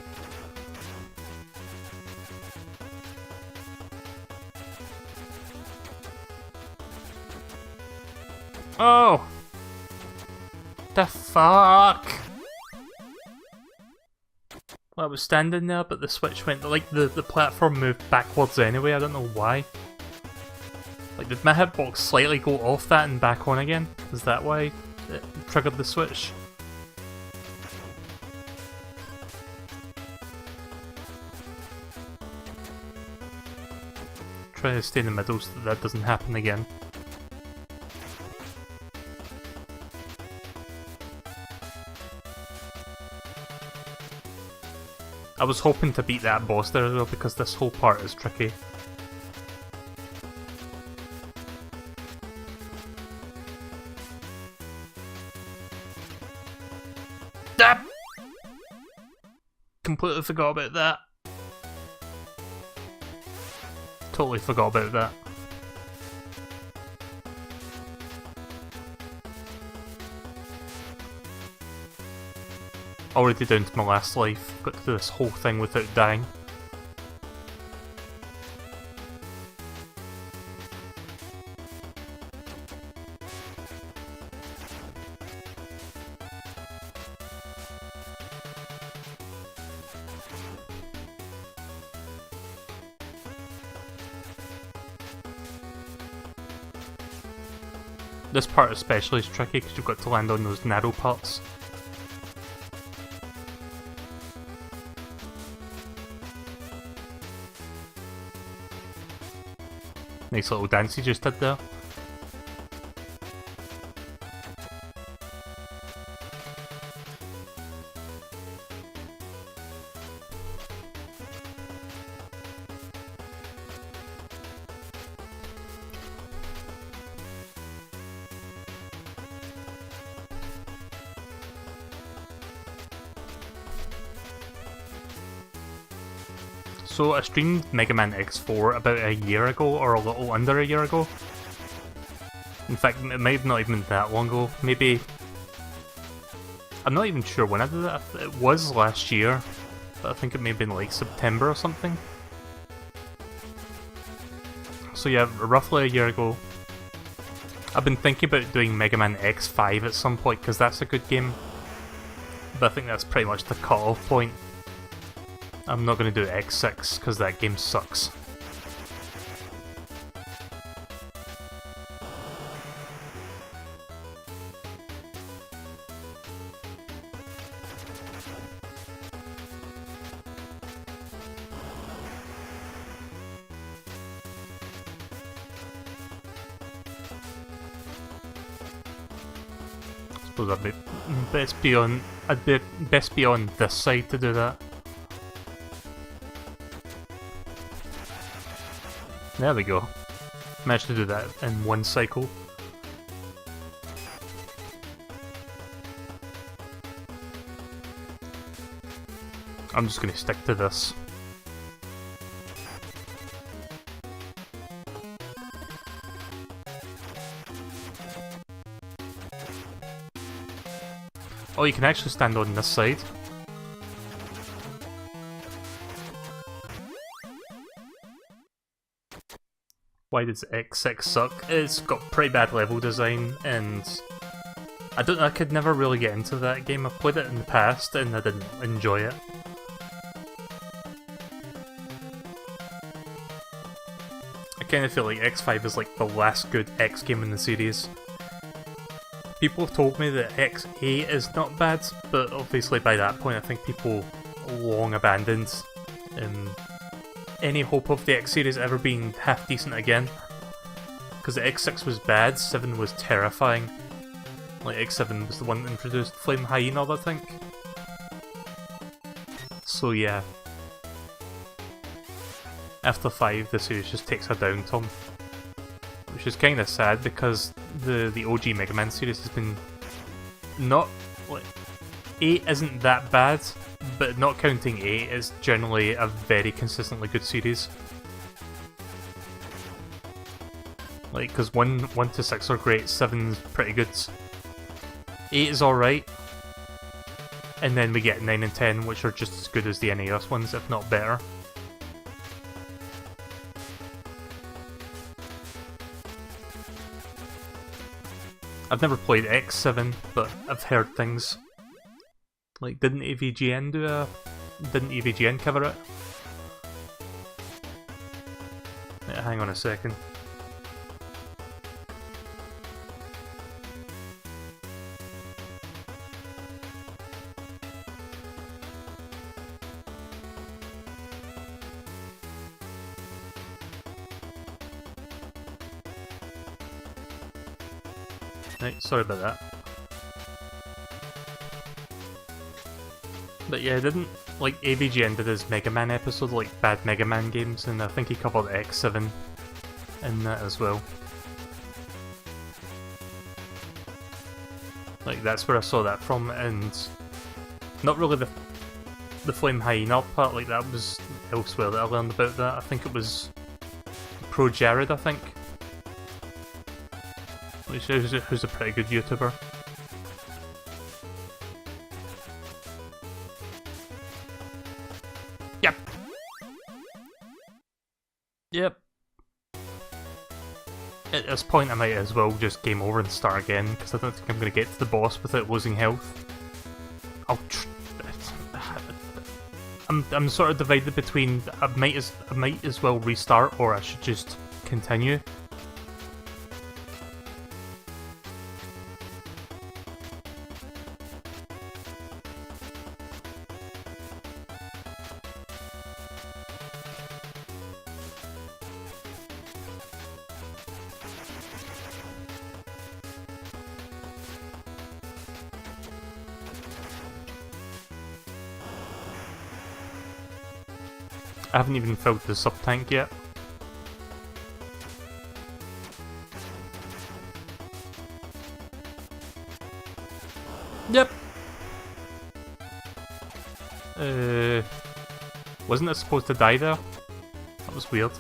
Oh! The fuck? Well, I was standing there, but the switch went, like, the platform moved backwards anyway, I don't know why. Like, did my hitbox slightly go off that and back on again? Is that why it triggered the switch? Try to stay in the middle so that doesn't happen again. I was hoping to beat that boss there as well because this whole part is tricky. Ah! Completely forgot about that. Totally forgot about that. Already down to my last life, got to do this whole thing without dying. This part especially is tricky because you've got to land on those narrow parts. Nice little dance you just did there. So I streamed Mega Man X4 about a year ago, or a little under a year ago. In fact, it might have not even been that long ago. Maybe... I'm not even sure when I did it. It was last year, but I think it may have been like September or something. So yeah, roughly a year ago. I've been thinking about doing Mega Man X5 at some point, because that's a good game. But I think that's pretty much the cut-off point. I'm not going to do X6 because that game sucks. I suppose I'd be best be on this side to do that. There we go. Managed to do that in one cycle. I'm just gonna stick to this. Oh, you can actually stand on this side. Why does X6 suck? It's got pretty bad level design, and I could never really get into that game. I've played it in the past and I didn't enjoy it. I kind of feel like X5 is like the last good X game in the series. People have told me that X8 is not bad, but obviously by that point I think people long abandoned any hope of the X series ever being half decent again. Because the X6 was bad, 7 was terrifying. Like X7 was the one that introduced Flame Hyena, I think. So yeah. After 5 the series just takes a down tom. Which is kinda sad because the OG Mega Man series has been not like 8 isn't that bad. But not counting 8 is generally a very consistently good series. Like, because 1 to 6 are great, 7's pretty good. 8 is alright. And then we get 9 and 10, which are just as good as the NES ones, if not better. I've never played X7, but I've heard things. Like, didn't EVGN cover it? Yeah, hang on a second. Right, sorry about that. But yeah, didn't like AVGN did his Mega Man episode, like bad Mega Man games, and I think he covered X7 in that as well. Like that's where I saw that from, and not really the Flame Hyena part, like that was elsewhere that I learned about that. I think it was Pro Jared, I think. Who's a pretty good YouTuber. Yep. At this point I might as well just game over and start again, because I don't think I'm going to get to the boss without losing health. I'm sort of divided between I might as well restart, or I should just continue. I haven't even filled the sub-tank yet. Yep. Wasn't it supposed to die there? That was weird.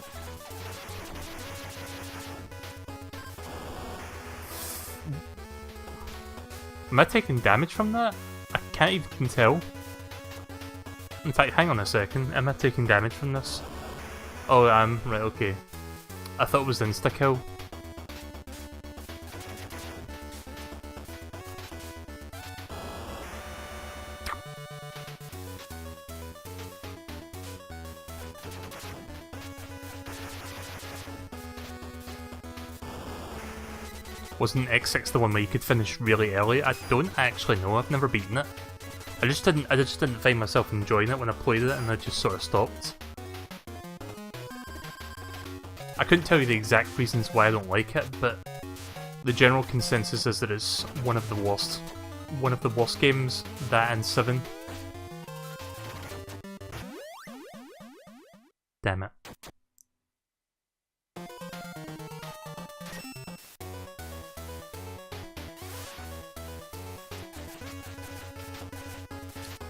Am I taking damage from that? I can't even tell. In fact, hang on a second, am I taking damage from this? Oh, I am. Right, okay. I thought it was insta-kill. Wasn't X6 the one where you could finish really early? I don't actually know, I've never beaten it. I just didn't find myself enjoying it when I played it, and I just sort of stopped. I couldn't tell you the exact reasons why I don't like it, but the general consensus is that it's one of the worst games, that and 7. Damn it.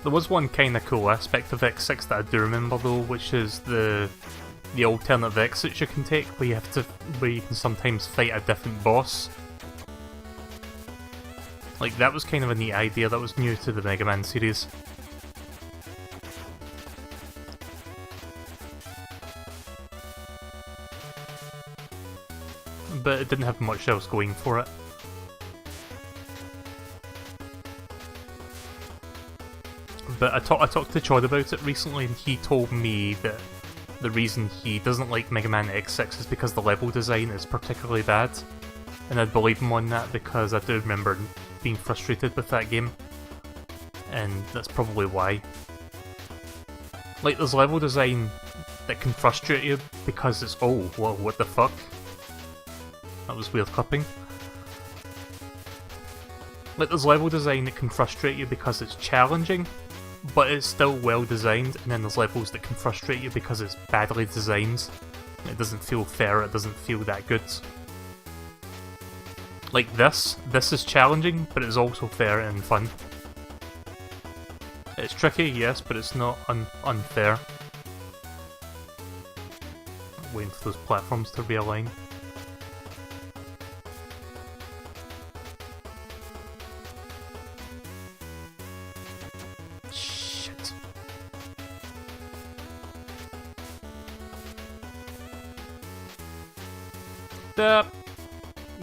There was one kinda cool aspect of X6 that I do remember though, which is the alternate exits you can take, where you can sometimes fight a different boss. Like, that was kind of a neat idea that was new to the Mega Man series. But it didn't have much else going for it. But I talked to Chod about it recently, and he told me that the reason he doesn't like Mega Man X6 is because the level design is particularly bad. And I'd believe him on that because I do remember being frustrated with that game. And that's probably why. Like, there's level design that can frustrate you because it's, oh, whoa, what the fuck? That was weird clipping. Like, there's level design that can frustrate you because it's challenging, but it's still well designed, and then there's levels that can frustrate you because it's badly designed. It doesn't feel fair, it doesn't feel that good. Like this is challenging, but it's also fair and fun. It's tricky, yes, but it's not unfair. Waiting for those platforms to realign.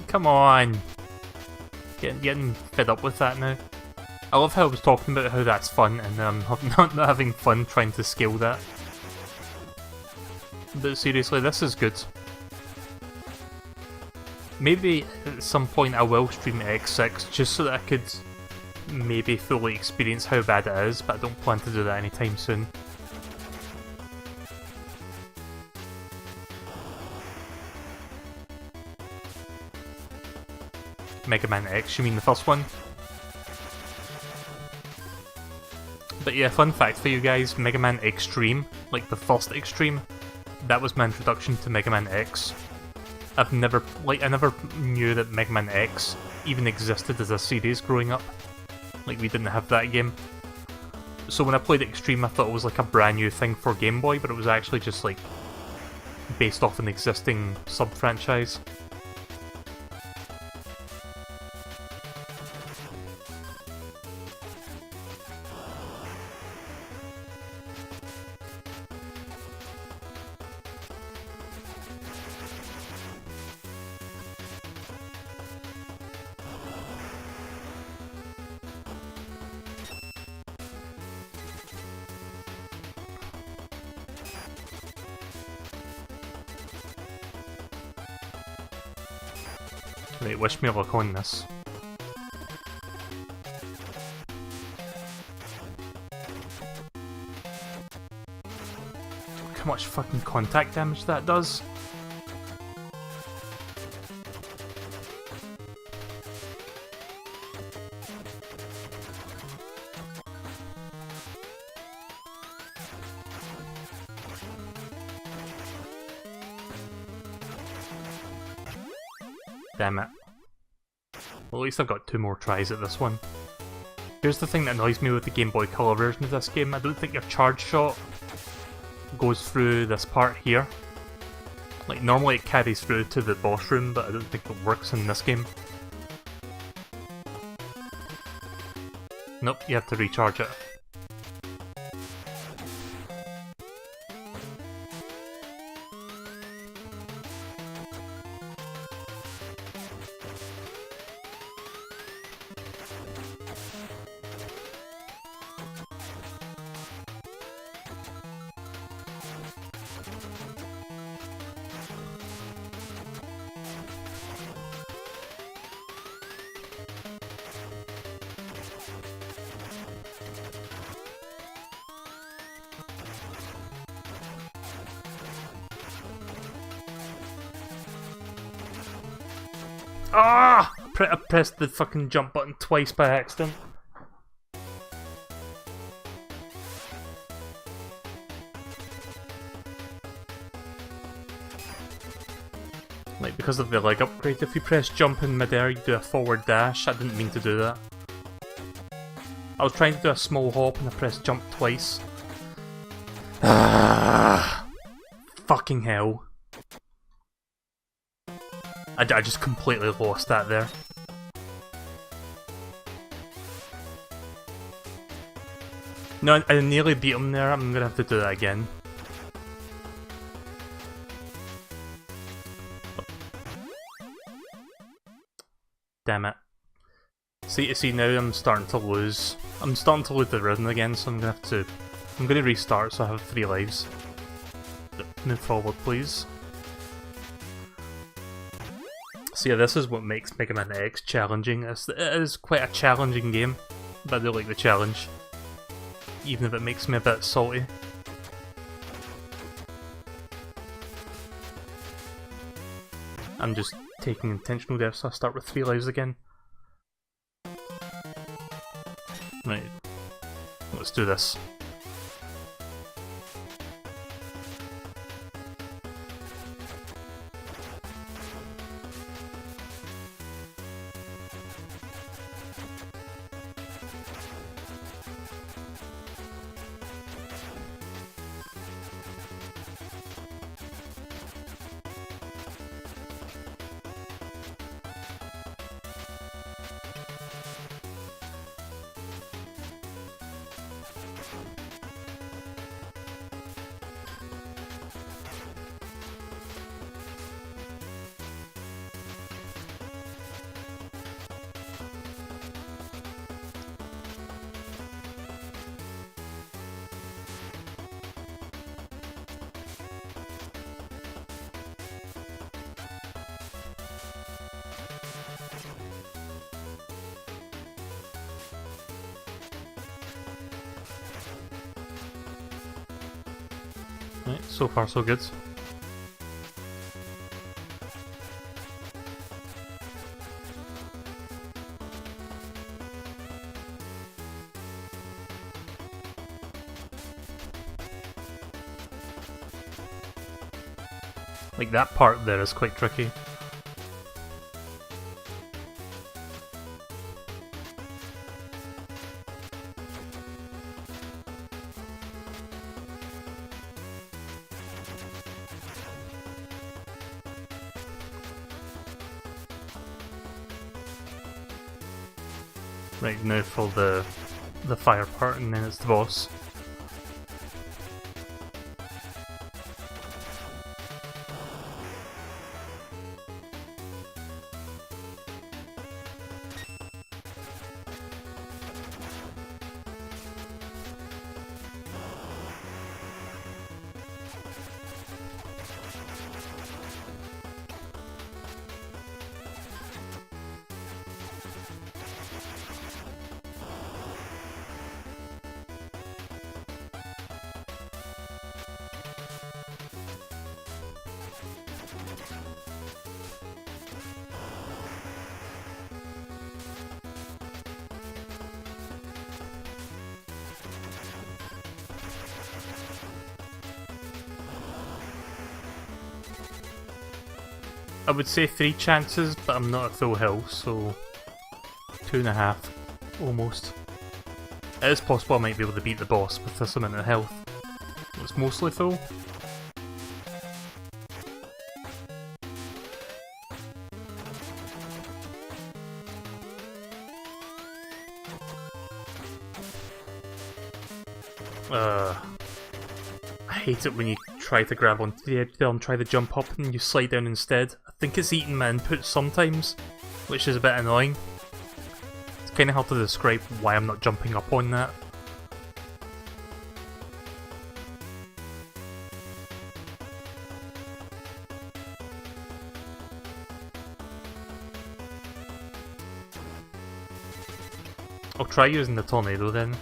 Come on. Getting fed up with that now. I love how I was talking about how that's fun, and I'm not having fun trying to scale that. But seriously, this is good. Maybe at some point I will stream X6 just so that I could maybe fully experience how bad it is, but I don't plan to do that anytime soon. Mega Man X, you mean the first one? But yeah, fun fact for you guys, Mega Man Xtreme, like the first Xtreme, that was my introduction to Mega Man X. I never knew that Mega Man X even existed as a series growing up. Like, we didn't have that game. So when I played Xtreme, I thought it was like a brand new thing for Game Boy, but it was actually just like based off an existing sub-franchise. Right, wish me luck on this. Look how much fucking contact damage that does. Damn it. Well, at least I've got 2 more tries at this one. Here's the thing that annoys me with the Game Boy Color version of this game. I don't think your charge shot goes through this part here. Like, normally it carries through to the boss room, but I don't think it works in this game. Nope, you have to recharge it. Ah! I pressed the fucking jump button twice by accident. Like, because of the leg upgrade, if you press jump in midair, you do a forward dash. I didn't mean to do that. I was trying to do a small hop and I pressed jump twice. Ah, fucking hell. I just completely lost that there. No, I nearly beat him there. I'm gonna have to do that again. Damn it. See now I'm starting to lose. I'm starting to lose the rhythm again, so I'm gonna restart so I have 3 lives. Move forward, please. So yeah, this is what makes Mega Man X challenging. It is quite a challenging game, but I do like the challenge, even if it makes me a bit salty. I'm just taking intentional deaths, so I start with 3 lives again. Right, let's do this. Right, so far so good. Like, that part there is quite tricky. Right, now for the fire part, and then it's the boss. I would say 3 chances, but I'm not at full health, so 2.5, almost. It is possible I might be able to beat the boss with this amount of health. It's mostly full. I hate it when you try to grab onto the edge there and try to jump up and you slide down instead. I think it's eating my input sometimes, which is a bit annoying. It's kind of hard to describe why I'm not jumping up on that. I'll try using the tornado then.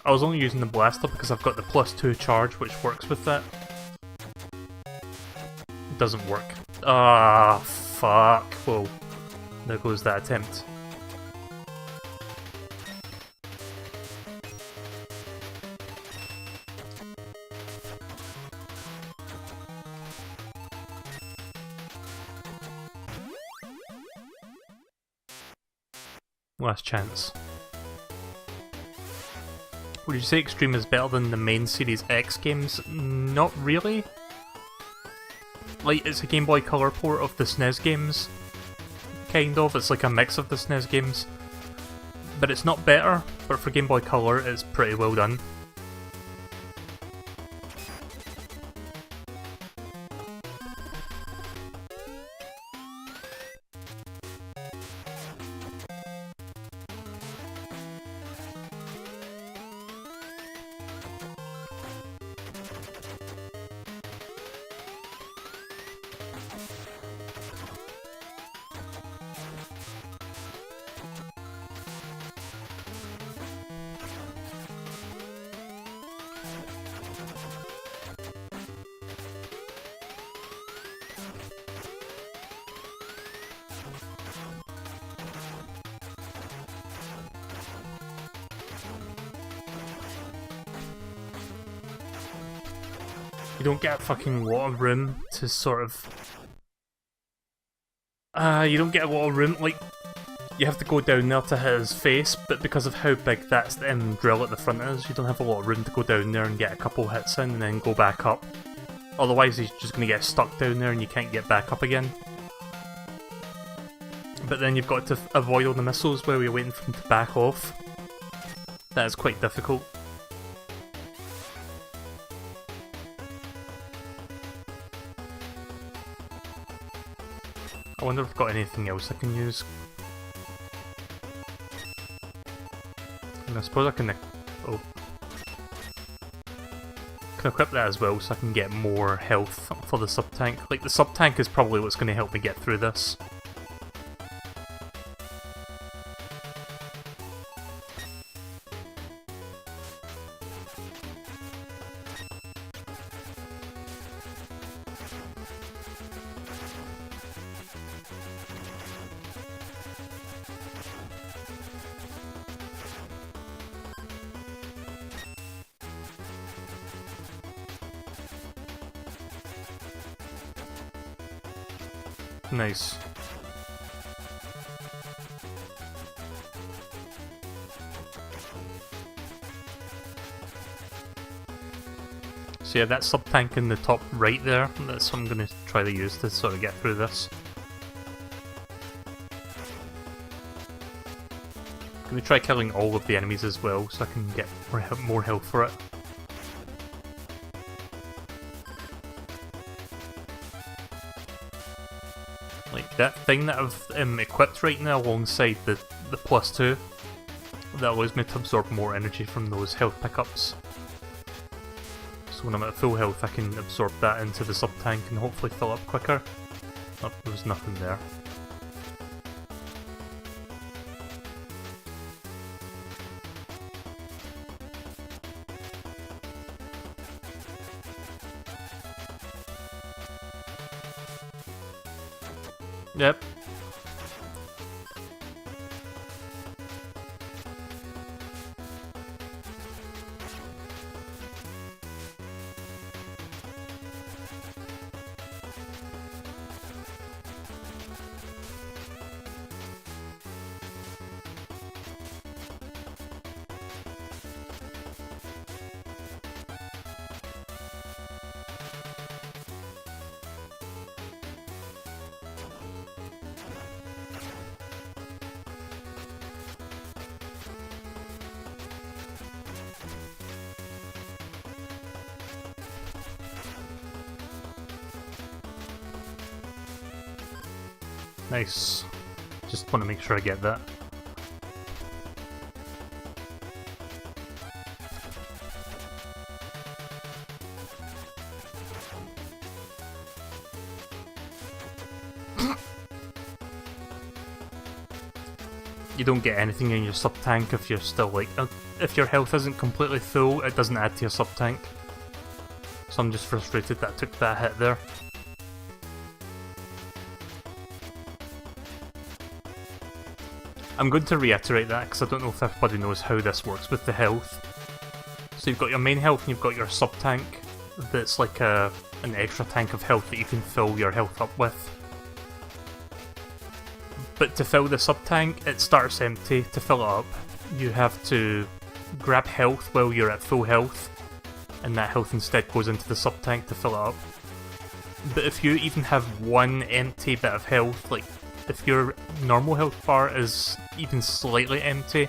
I was only using the blaster because I've got the +2 charge which works with that. It doesn't work. Ah, fuck. Whoa. There goes that attempt. Last chance. Would you say Xtreme is better than the main Series X games? Not really. Like, it's a Game Boy Color port of the SNES games. Kind of, it's like a mix of the SNES games. But it's not better, but for Game Boy Color it's pretty well done. You don't get a fucking lot of room to sort of... you don't get a lot of room, like... You have to go down there to hit his face, but because of how big that drill at the front is, you don't have a lot of room to go down there and get a couple hits in and then go back up. Otherwise he's just going to get stuck down there and you can't get back up again. But then you've got to avoid all the missiles while you're waiting for him to back off. That is quite difficult. I wonder if I've got anything else I can use. And I suppose I can... oh. Can equip that as well so I can get more health for the sub-tank. Like, the sub-tank is probably what's going to help me get through this. Nice. So yeah, that sub-tank in the top right there, that's what I'm going to try to use to sort of get through this. I'm going to try killing all of the enemies as well, so I can get more health for it. Like, that thing that I've equipped right now alongside the +2, that allows me to absorb more energy from those health pickups. So when I'm at full health I can absorb that into the sub-tank and hopefully fill up quicker. Oh, there was nothing there. Yep. Nice. Just want to make sure I get that. You don't get anything in your sub-tank if you're still like... if your health isn't completely full, it doesn't add to your sub-tank. So I'm just frustrated that I took that hit there. I'm going to reiterate that because I don't know if everybody knows how this works with the health. So you've got your main health and you've got your sub-tank that's like an extra tank of health that you can fill your health up with. But to fill the sub-tank, it starts empty. To fill it up, you have to grab health while you're at full health, and that health instead goes into the sub-tank to fill it up. But if you even have one empty bit of health, like if your normal health bar is even slightly empty,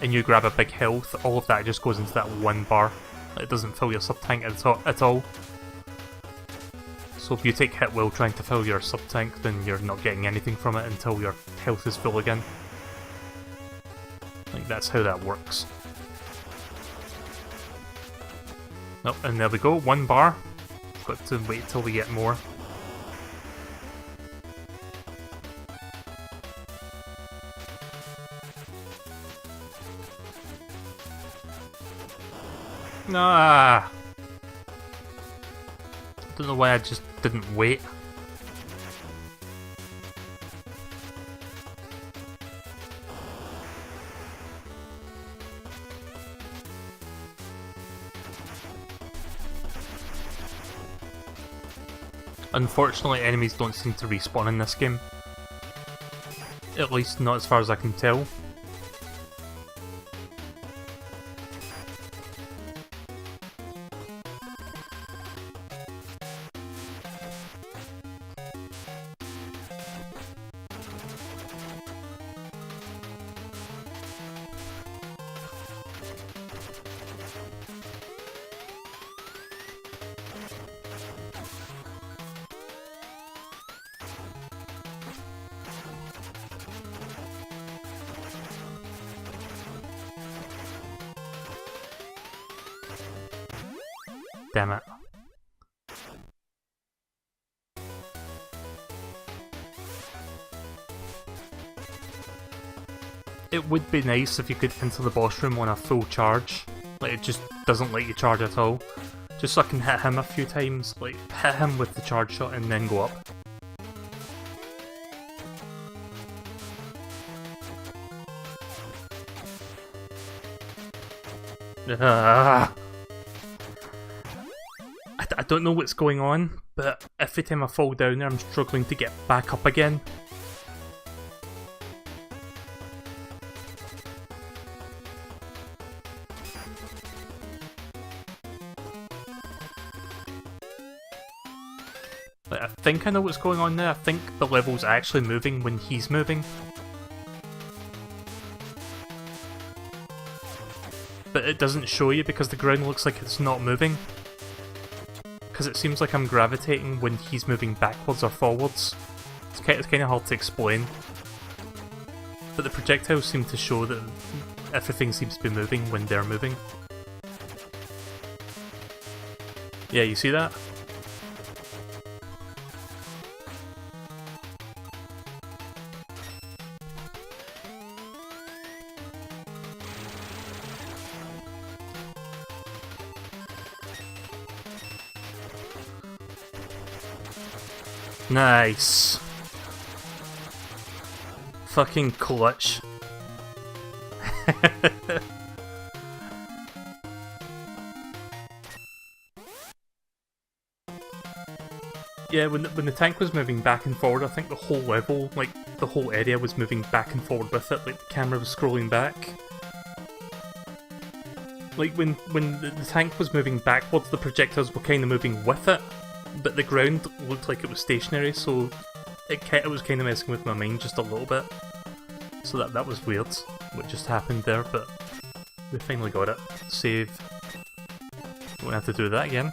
and you grab a big health, all of that just goes into that one bar. It doesn't fill your sub-tank at all. So if you take hit while trying to fill your sub-tank, then you're not getting anything from it until your health is full again. Like, that's how that works. Nope, and there we go, 1 bar. Got to wait till we get more. Nah. I don't know why I just didn't wait. Unfortunately, enemies don't seem to respawn in this game. At least not as far as I can tell. Damn it. It would be nice if you could enter the boss room on a full charge. Like, it just doesn't let you charge at all. Just so I can hit him a few times, like, hit him with the charge shot and then go up. I don't know what's going on, but every time I fall down there I'm struggling to get back up again. Like, I think I know what's going on there. I think the level's actually moving when he's moving. But it doesn't show you because the ground looks like it's not moving. Because it seems like I'm gravitating when he's moving backwards or forwards. It's kind of hard to explain. But the projectiles seem to show that everything seems to be moving when they're moving. Yeah, you see that? Nice. Fucking clutch. Yeah, when the tank was moving back and forward, I think the whole level, like, the whole area was moving back and forward with it, like the camera was scrolling back. Like, when the tank was moving backwards, the projectiles were kind of moving with it. But the ground looked like it was stationary, so it was kind of messing with my mind just a little bit. So that was weird, what just happened there, but we finally got it. Save. Won't have to do that again.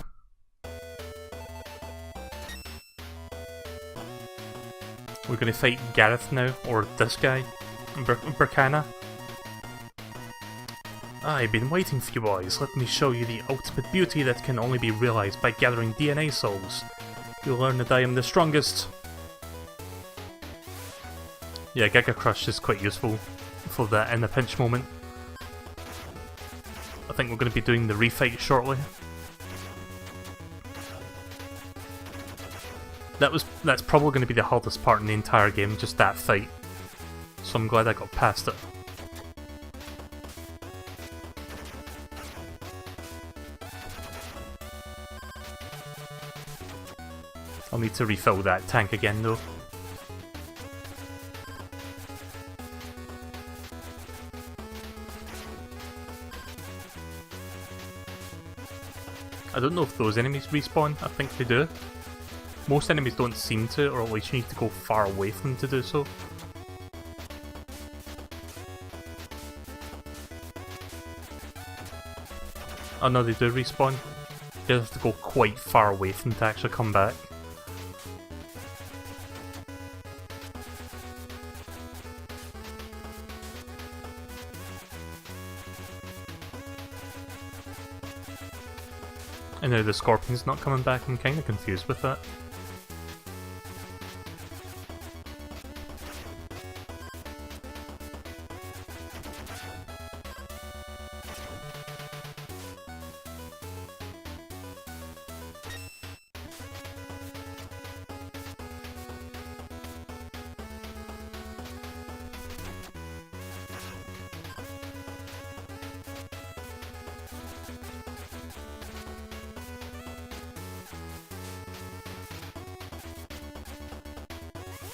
We're gonna fight Gareth now, or this guy, Burkana. I've been waiting for you boys. Let me show you the ultimate beauty that can only be realized by gathering DNA souls. You'll learn that I am the strongest. Yeah, Giga Crush is quite useful for that in a pinch moment. I think we're going to be doing the refight shortly. That's probably going to be the hardest part in the entire game, just that fight. So I'm glad I got past it. I'll need to refill that tank again though. I don't know if those enemies respawn, I think they do. Most enemies don't seem to, or at least you need to go far away from them to do so. Oh no, they do respawn. You have to go quite far away from them to actually come back. And now the Scorpion's not coming back, I'm kinda confused with that.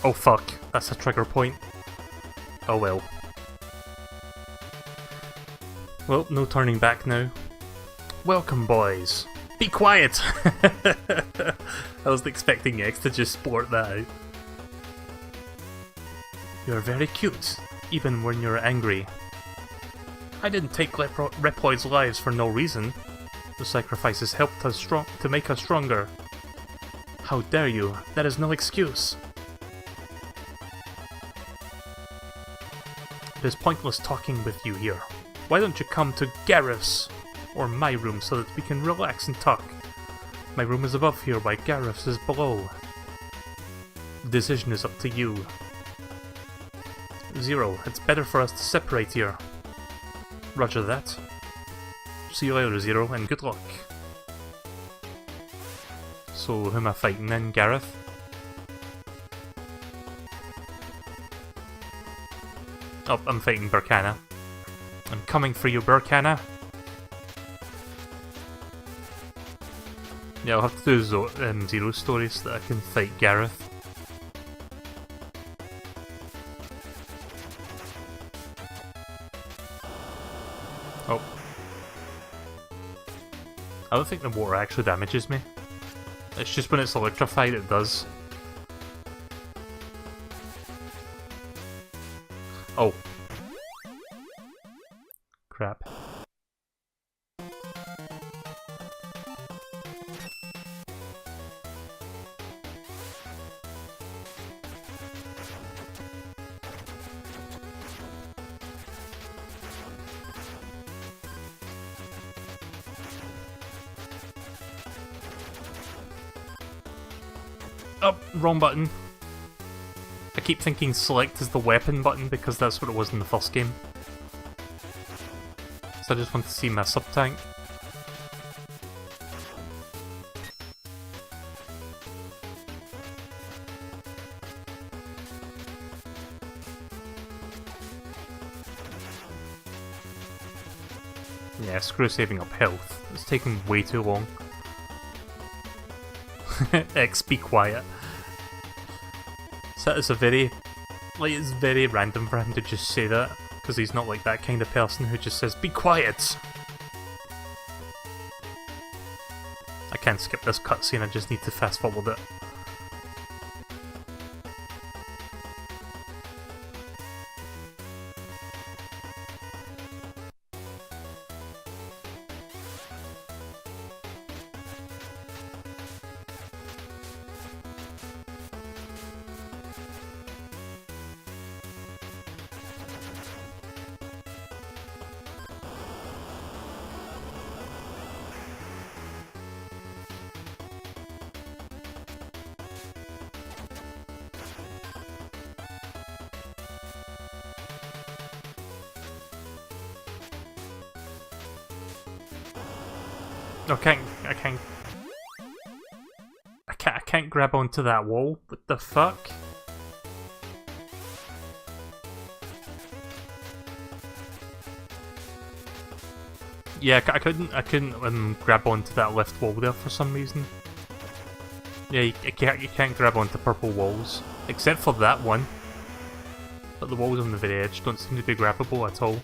Oh fuck, that's a trigger point. Oh well. Well, no turning back now. Welcome boys. Be quiet! I was expecting X to just sport that out. You're very cute, even when you're angry. I didn't take Reploid's lives for no reason. The sacrifices helped us to make us stronger. How dare you? That is no excuse. It is pointless talking with you here. Why don't you come to Gareth's or my room so that we can relax and talk? My room is above here while Gareth's is below. The decision is up to you. Zero, it's better for us to separate here. Roger that. See you later, Zero, and good luck. So, who am I fighting then? Gareth? Oh, I'm fighting Burkana. I'm coming for you, Burkana. Yeah, I'll have to do Zero stories so that I can fight Gareth. Oh. I don't think the water actually damages me. It's just when it's electrified it does. Oh. Crap. Oh, wrong button. I keep thinking select is the weapon button because that's what it was in the first game. So I just want to see my sub-tank. Yeah, screw saving up health. It's taking way too long. X, be quiet. So that is a very... like, it's very random for him to just say that, because he's not like that kind of person who just says, be quiet! I can't skip this cutscene, I just need to fast forward it. No, I can't grab onto that wall. What the fuck? Yeah, I couldn't grab onto that left wall there for some reason. Yeah, you can't grab onto purple walls. Except for that one. But the walls on the very edge don't seem to be grabbable at all.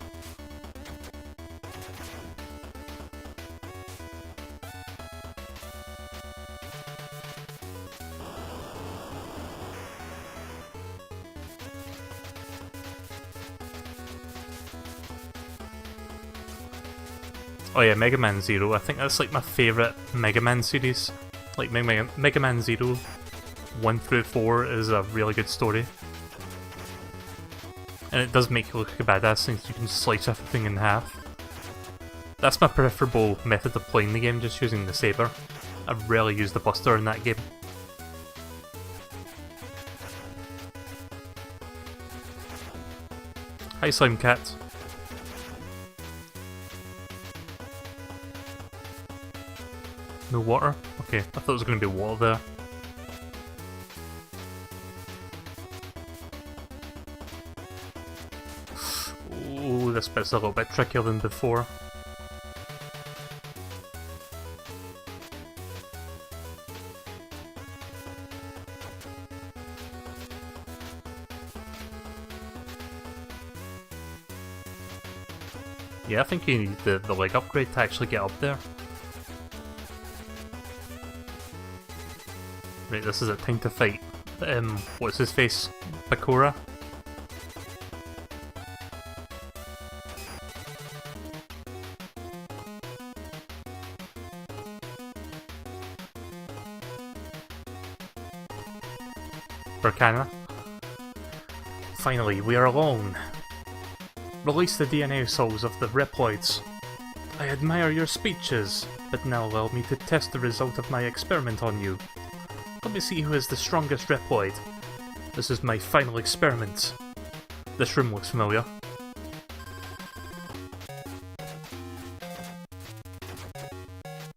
Oh yeah, Mega Man Zero. I think that's like my favourite Mega Man series. Like Mega Man Zero 1 through 4 is a really good story. And it does make you look like a badass since you can slice everything in half. That's my preferable method of playing the game, just using the saber. I rarely use the buster in that game. Hi Slime Cat. No water? Okay, I thought there was going to be water there. Ooh, this bit's a little bit trickier than before. Yeah, I think you need the leg upgrade to actually get up there. Right, this is it, time to fight. What's his face? Bakura? Burkana? Finally, we are alone. Release the DNA souls of the Reploids. I admire your speeches, but now allow me to test the result of my experiment on you. Let me see who is the strongest Reploid. This is my final experiment. This room looks familiar.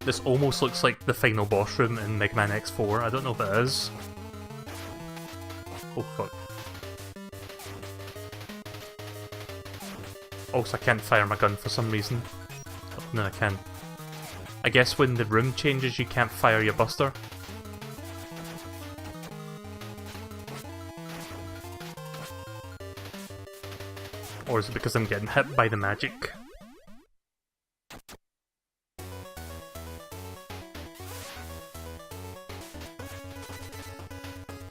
This almost looks like the final boss room in Mega Man X4. I don't know if it is. Oh fuck. Also, I can't fire my gun for some reason. Oh, no, I can. I guess when the room changes, you can't fire your buster. Or is it because I'm getting hit by the magic?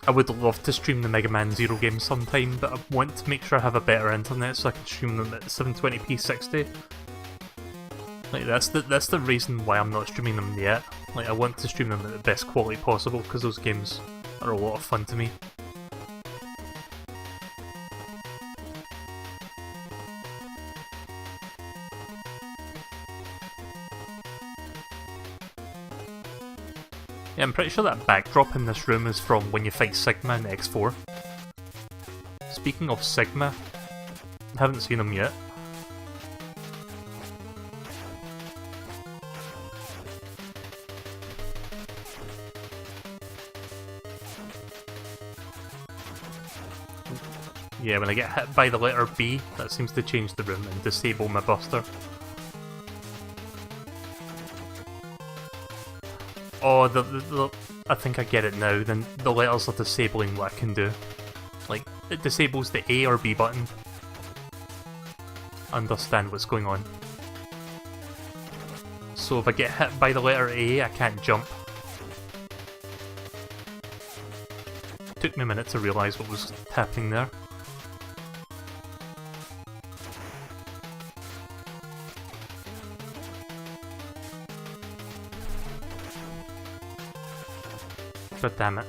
I would love to stream the Mega Man Zero games sometime, but I want to make sure I have a better internet so I can stream them at 720p 60. Like that's the reason why I'm not streaming them yet. Like I want to stream them at the best quality possible because those games are a lot of fun to me. Yeah, I'm pretty sure that backdrop in this room is from when you fight Sigma in X4. Speaking of Sigma, I haven't seen him yet. Yeah, when I get hit by the letter B, that seems to change the room and disable my buster. Oh, I think I get it now, then the letters are disabling what I can do. Like, it disables the A or B button. Understand what's going on. So if I get hit by the letter A, I can't jump. Took me a minute to realise what was happening there. God damn it.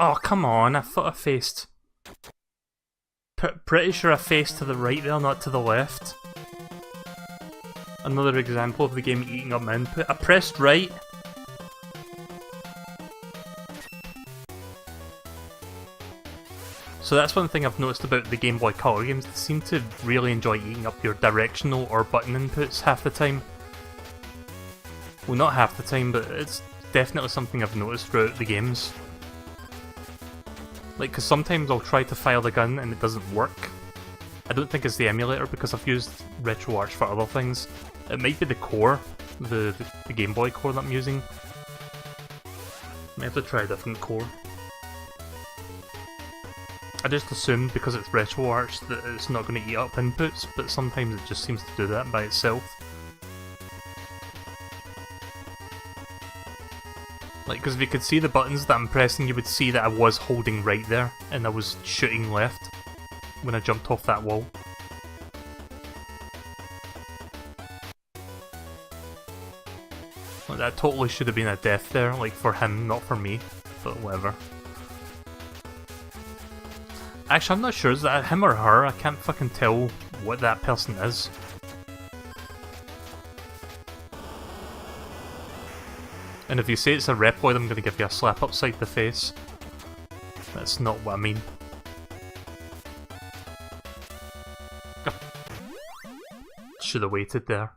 Oh, come on, I thought I faced... Pretty sure I faced to the right there, not to the left. Another example of the game eating up my input. I pressed right. So that's one thing I've noticed about the Game Boy Color games. They seem to really enjoy eating up your directional or button inputs half the time. Well, not half the time, but it's definitely something I've noticed throughout the games. Like, because sometimes I'll try to fire the gun and it doesn't work. I don't think it's the emulator because I've used RetroArch for other things. It might be the core, the Game Boy core that I'm using. Might have to try a different core. I just assumed because it's RetroArch that it's not going to eat up inputs, but sometimes it just seems to do that by itself. Like, because if you could see the buttons that I'm pressing, you would see that I was holding right there, and I was shooting left when I jumped off that wall. Like, that totally should have been a death there, like for him, not for me, but whatever. Actually, I'm not sure, is that him or her? I can't fucking tell what that person is. And if you say it's a Reploid, I'm gonna give you a slap upside the face. That's not what I mean. Should have waited there.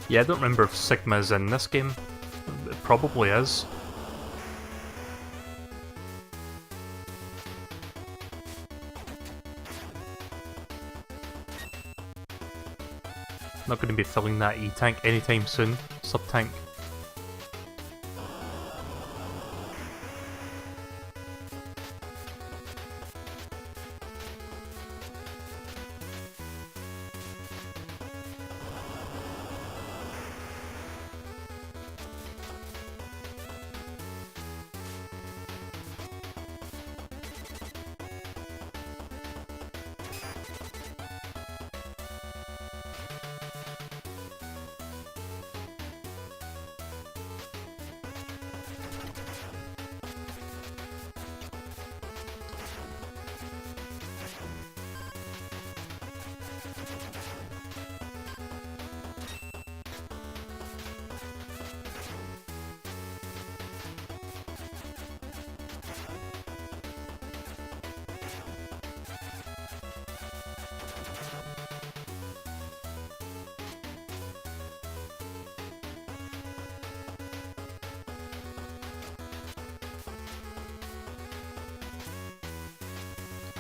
Yeah, I don't remember if Sigma is in this game. It probably is. Not going to be filling that E-tank anytime soon. Sub-tank.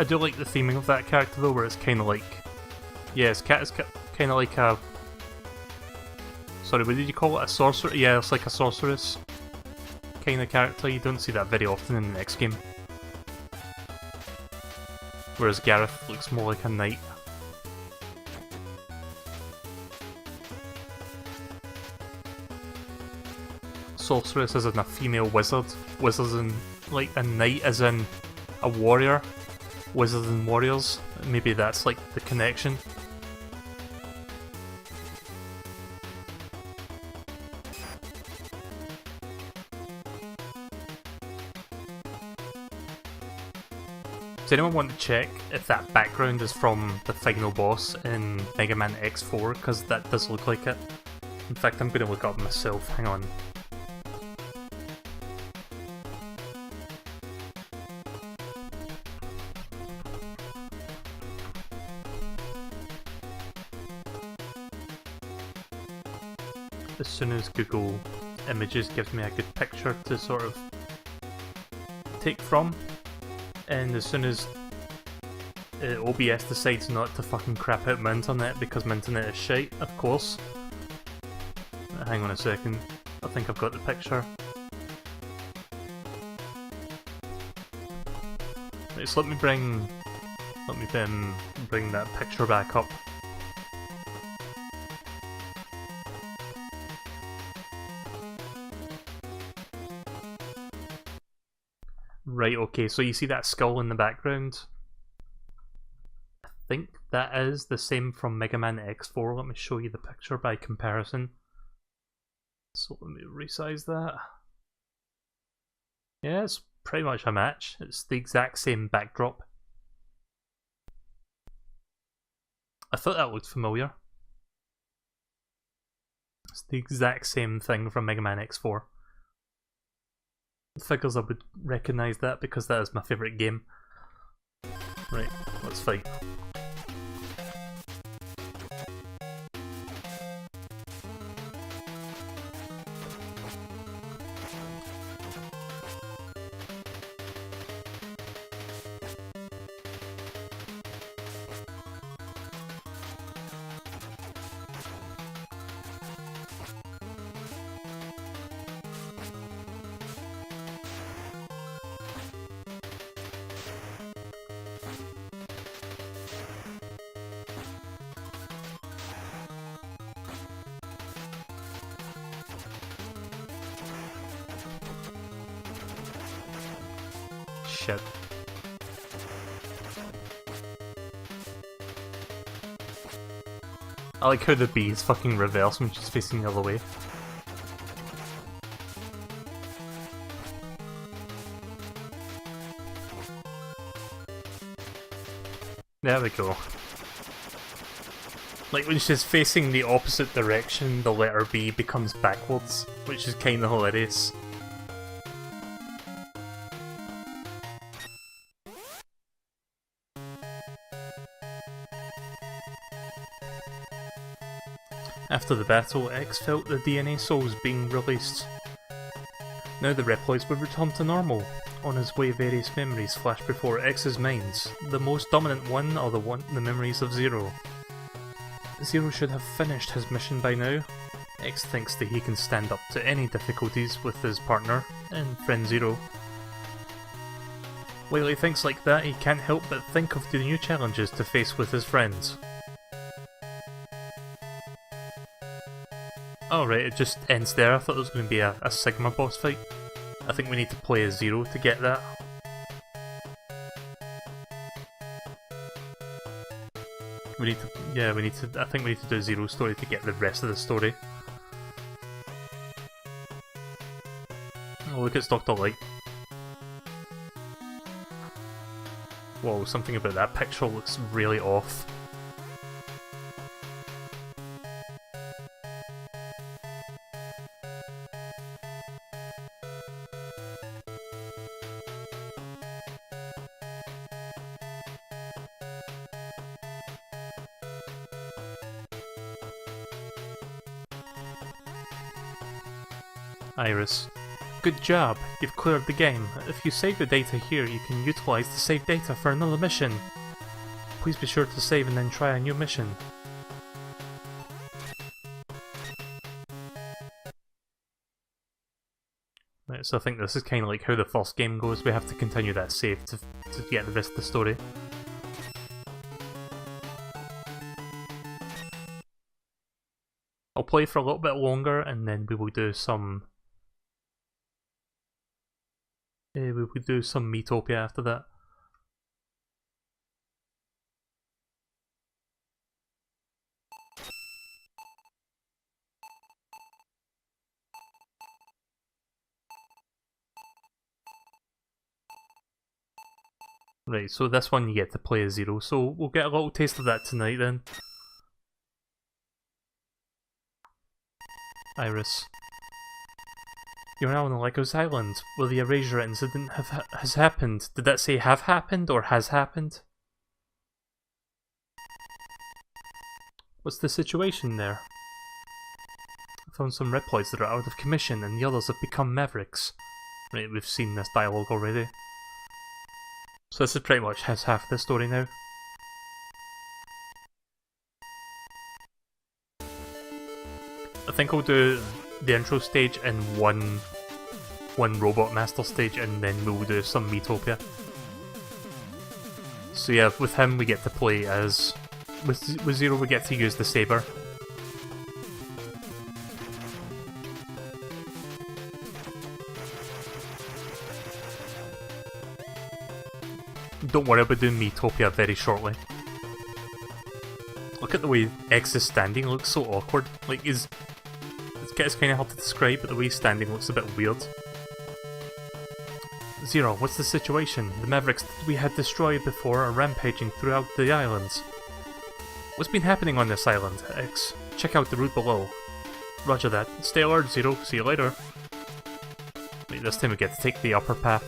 I do like the theming of that character though, where it's kind of like... Yeah, it's kind of like a... Sorry, what did you call it? A sorcerer? Yeah, it's like a sorceress kind of character. You don't see that very often in the next game. Whereas Gareth looks more like a knight. Sorceress as in a female wizard. Wizards in... like a knight as in a warrior. Wizards and warriors. Maybe that's like the connection. Does anyone want to check if that background is from the final boss in Mega Man X4? Because that does look like it. In fact, I'm going to look up myself. Hang on. As soon as Google Images gives me a good picture to sort of take from, and as soon as OBS decides not to fucking crap out my internet because my internet is shite, of course. Hang on a second, I think I've got the picture. Right, so let me bring that picture back up. Right, okay, so you see that skull in the background? think that is the same from Mega Man X4. Let me show you the picture by comparison. So let me resize that. Yeah, it's pretty much a match. It's the exact same backdrop. I thought that looked familiar. It's the exact same thing from Mega Man X4. Figures I would recognise that because that is my favourite game. Right, let's fight. Shit. I like how the bee is fucking reversed when she's facing the other way. There we go. Like when she's facing the opposite direction, the letter B becomes backwards, which is kinda hilarious. After the battle, X felt the DNA souls being released. Now the Reploids would return to normal. On his way, various memories flashed before X's minds. The most dominant one are the memories of Zero. Zero should have finished his mission by now. X thinks that he can stand up to any difficulties with his partner and friend Zero. While he thinks like that, he can't help but think of the new challenges to face with his friends. Oh right, it just ends there. I thought there was going to be a Sigma boss fight. I think we need to play as Zero to get that. I think we need to do Zero's story to get the rest of the story. Oh look, it's Dr. Light. Whoa, something about that picture looks really off. Iris. Good job, you've cleared the game. If you save the data here, you can utilize the saved data for another mission. Please be sure to save and then try a new mission. Right, so I think this is kind of like how the first game goes. We have to continue that save to get the rest of the story. I'll play for a little bit longer and then we will do some... we will do some Miitopia after that. Right, so this one you get to play as Zero, so we'll get a little taste of that tonight then. Iris. You're now on Legos Island, where the erasure incident has happened. Did that say have happened or has happened? What's the situation there? I found some Reploids that are out of commission and the others have become Mavericks. Right, we've seen this dialogue already. So this is pretty much half the story now. I think I'll do the intro stage in one Robot Master stage and then we'll do some Miitopia. So yeah, with him we get to play as... With Zero we get to use the saber. Don't worry about doing Miitopia very shortly. Look at the way X is standing, it looks so awkward. Like, it's kind of hard to describe, but the way he's standing looks a bit weird. Zero, what's the situation? The Mavericks that we had destroyed before are rampaging throughout the islands. What's been happening on this island, X? Check out the route below. Roger that. Stay alert, Zero. See you later. Wait, this time we get to take the upper path.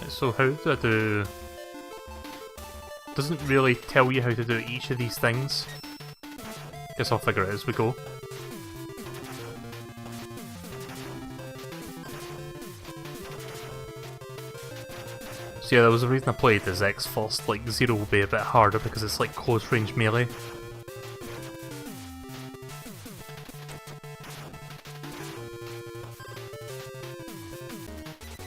So how do I do... Doesn't really tell you how to do each of these things. Guess I'll figure it out as we go. So yeah, there was a reason I played as X first. Like, Zero will be a bit harder because it's like close range melee.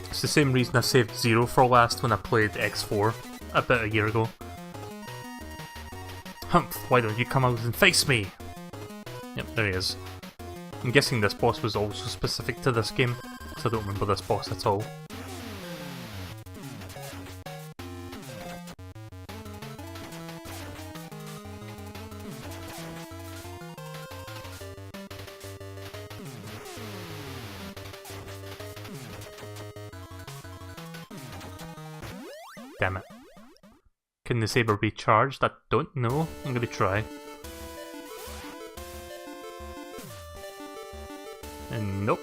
It's the same reason I saved Zero for last when I played X4 about a year ago. Humph, why don't you come out and face me? Yep, there he is. I'm guessing this boss was also specific to this game, so I don't remember this boss at all. Damn it. Can the saber be charged? I don't know. I'm gonna try. And nope.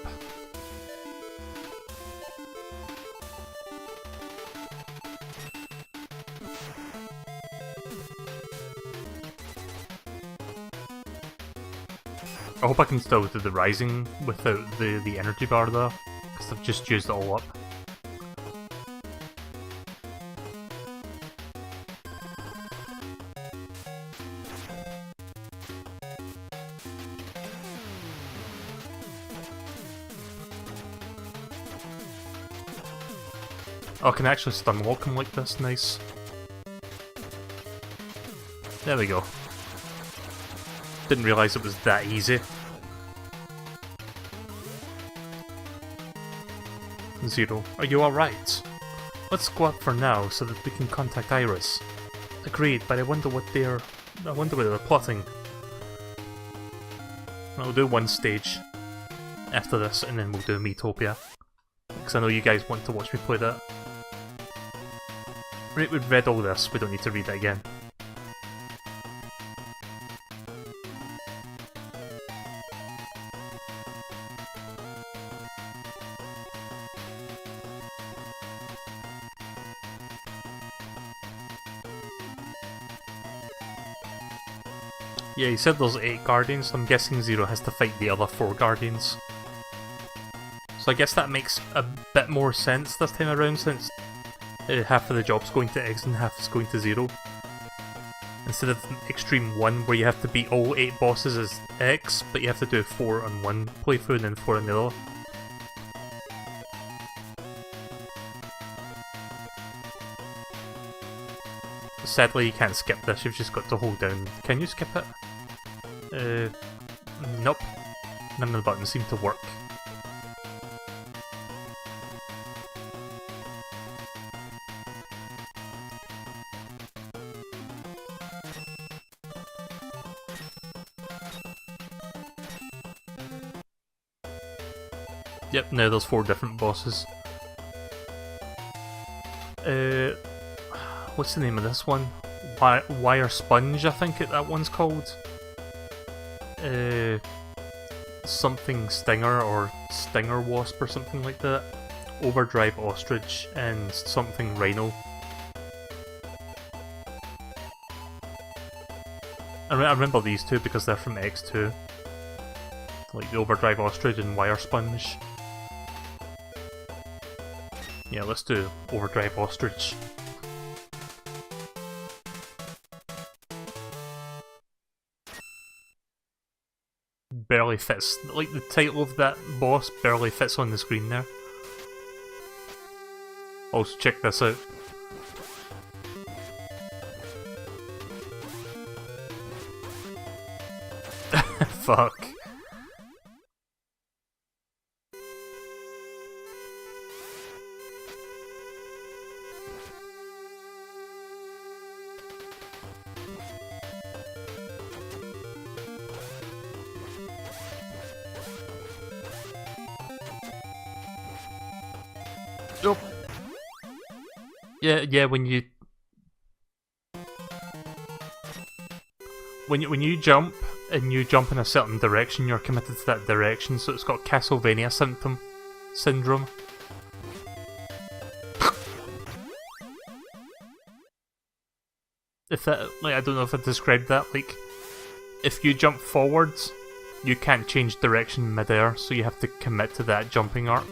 I hope I can still do the rising without the energy bar though, because I've just used it all up. Oh, I can actually stun lock him like this, nice. There we go. Didn't realise it was that easy. Zero, are you alright? Let's go up for now so that we can contact Iris. Agreed, but I wonder what they're plotting. I'll do one stage after this and then we'll do Metopia. Because I know you guys want to watch me play that. Right, we've read all this, we don't need to read it again. Yeah, he said there's 8 guardians, so I'm guessing Zero has to fight the other 4 guardians. So I guess that makes a bit more sense this time around, since half of the job's going to X and half is going to Zero. Instead of Xtreme 1, where you have to beat all 8 bosses as X, but you have to do 4 on one playthrough and then 4 on the other. Sadly, you can't skip this, you've just got to hold down. Can you skip it? Nope. None of the buttons seem to work. Yep, now there's 4 different bosses. What's the name of this one? Wire Sponge, I think that one's called. Something Stinger or Stinger Wasp or something like that. Overdrive Ostrich and something Rhino. I remember these two because they're from X2. Like the Overdrive Ostrich and Wire Sponge. Yeah, let's do Overdrive Ostrich. barely fits. Like the title of that boss barely fits on the screen there. Also, check this out. Fuck. Oh. Yeah, when you jump, and you jump in a certain direction, you're committed to that direction, so it's got Castlevania syndrome. If that, like, I don't know if I described that, like, if you jump forwards, you can't change direction mid-air, so you have to commit to that jumping arc.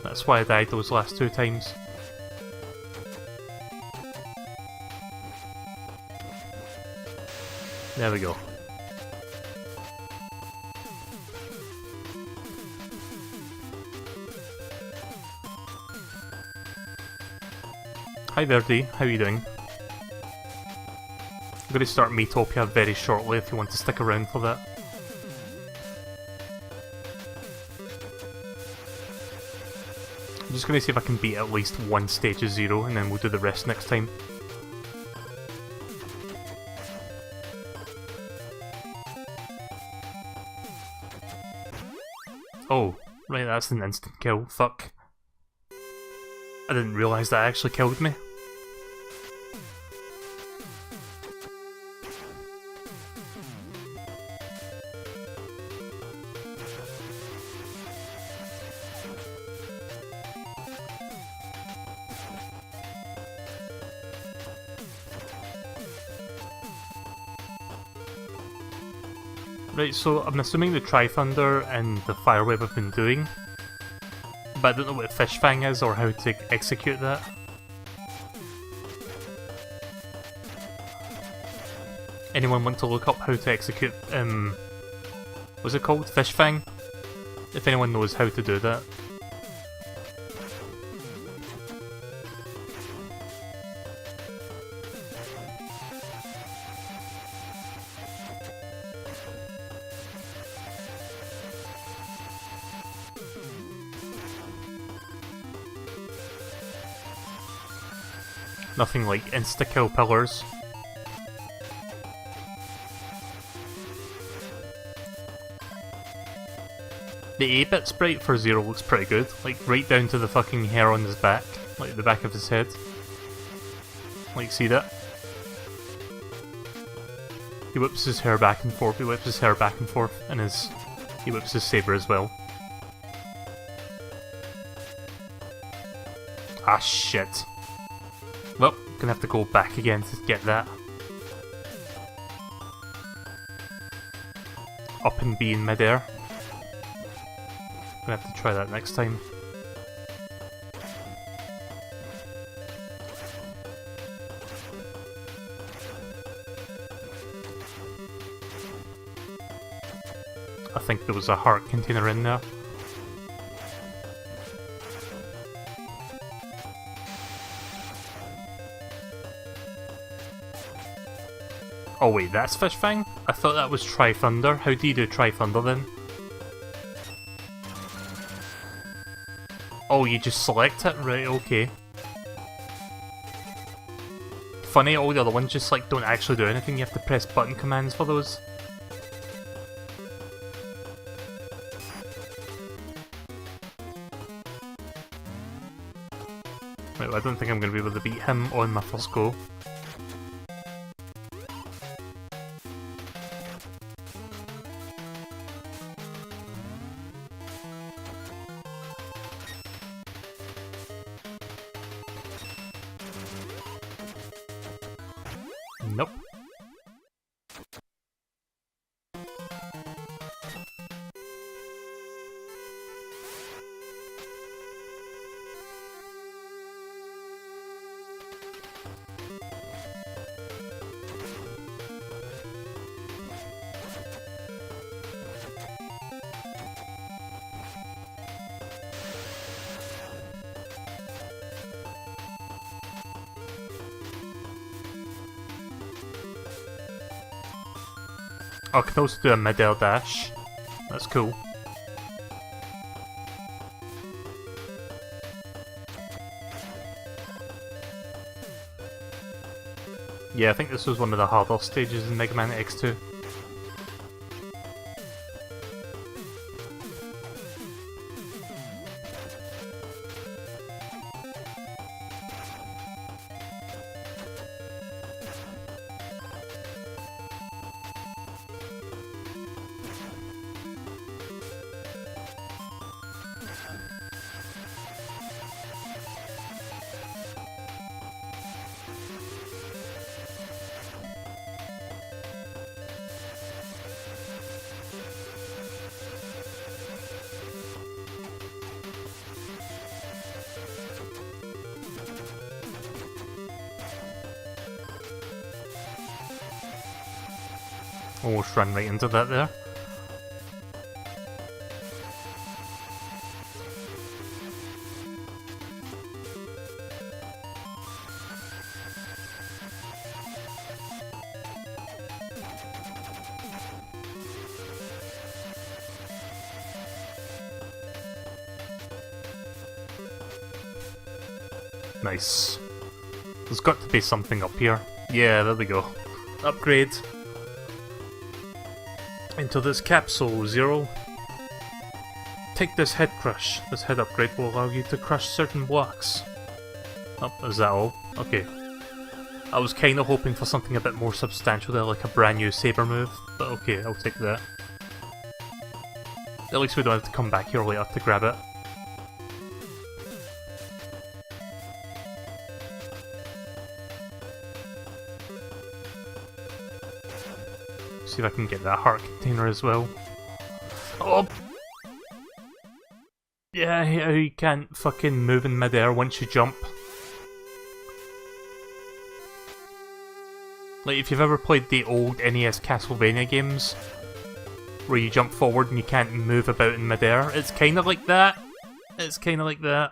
That's why I died those last 2 times. There we go. Hi there, D. How are you doing? I'm going to start Miitopia very shortly if you want to stick around for that. I'm just going to see if I can beat at least one stage of 0, and then we'll do the rest next time. Oh, right, that's an instant kill. Fuck. I didn't realise that actually killed me. Right, so I'm assuming the Tri-Thunder and the Fire Wave I've been doing, but I don't know what Fish Fang is or how to execute that. Anyone want to look up how to execute, what's it called? Fish Fang? If anyone knows how to do that. Nothing like insta-kill pillars. The 8-bit sprite for Zero looks pretty good, like right down to the fucking hair on his back, like the back of his head. Like, see that? He whips his hair back and forth, he whips his hair back and forth, and he whips his saber as well. Ah shit. Well, gonna have to go back again to get that. Up and B in midair. Gonna have to try that next time. I think there was a heart container in there. Oh wait, that's Fish Fang? I thought that was Tri-Thunder. How do you do Tri-Thunder then? Oh, you just select it? Right, okay. Funny, all the other ones just like don't actually do anything, you have to press button commands for those. Right, well, I don't think I'm going to be able to beat him on my first go. Nope. I can also do a mid-air dash. That's cool. Yeah, I think this was one of the harder stages in Mega Man X2. Almost ran right into that there. Nice. There's got to be something up here. Yeah, there we go. Upgrade. Into this capsule, Zero. Take this head crush. This head upgrade will allow you to crush certain blocks. Oh, is that all? Okay. I was kinda hoping for something a bit more substantial there, like a brand new saber move, but okay, I'll take that. At least we don't have to come back here later to grab it. See if I can get that heart container as well. Oh! Yeah, you can't fucking move in midair once you jump. Like, if you've ever played the old NES Castlevania games, where you jump forward and you can't move about in midair, it's kinda like that. It's kinda like that.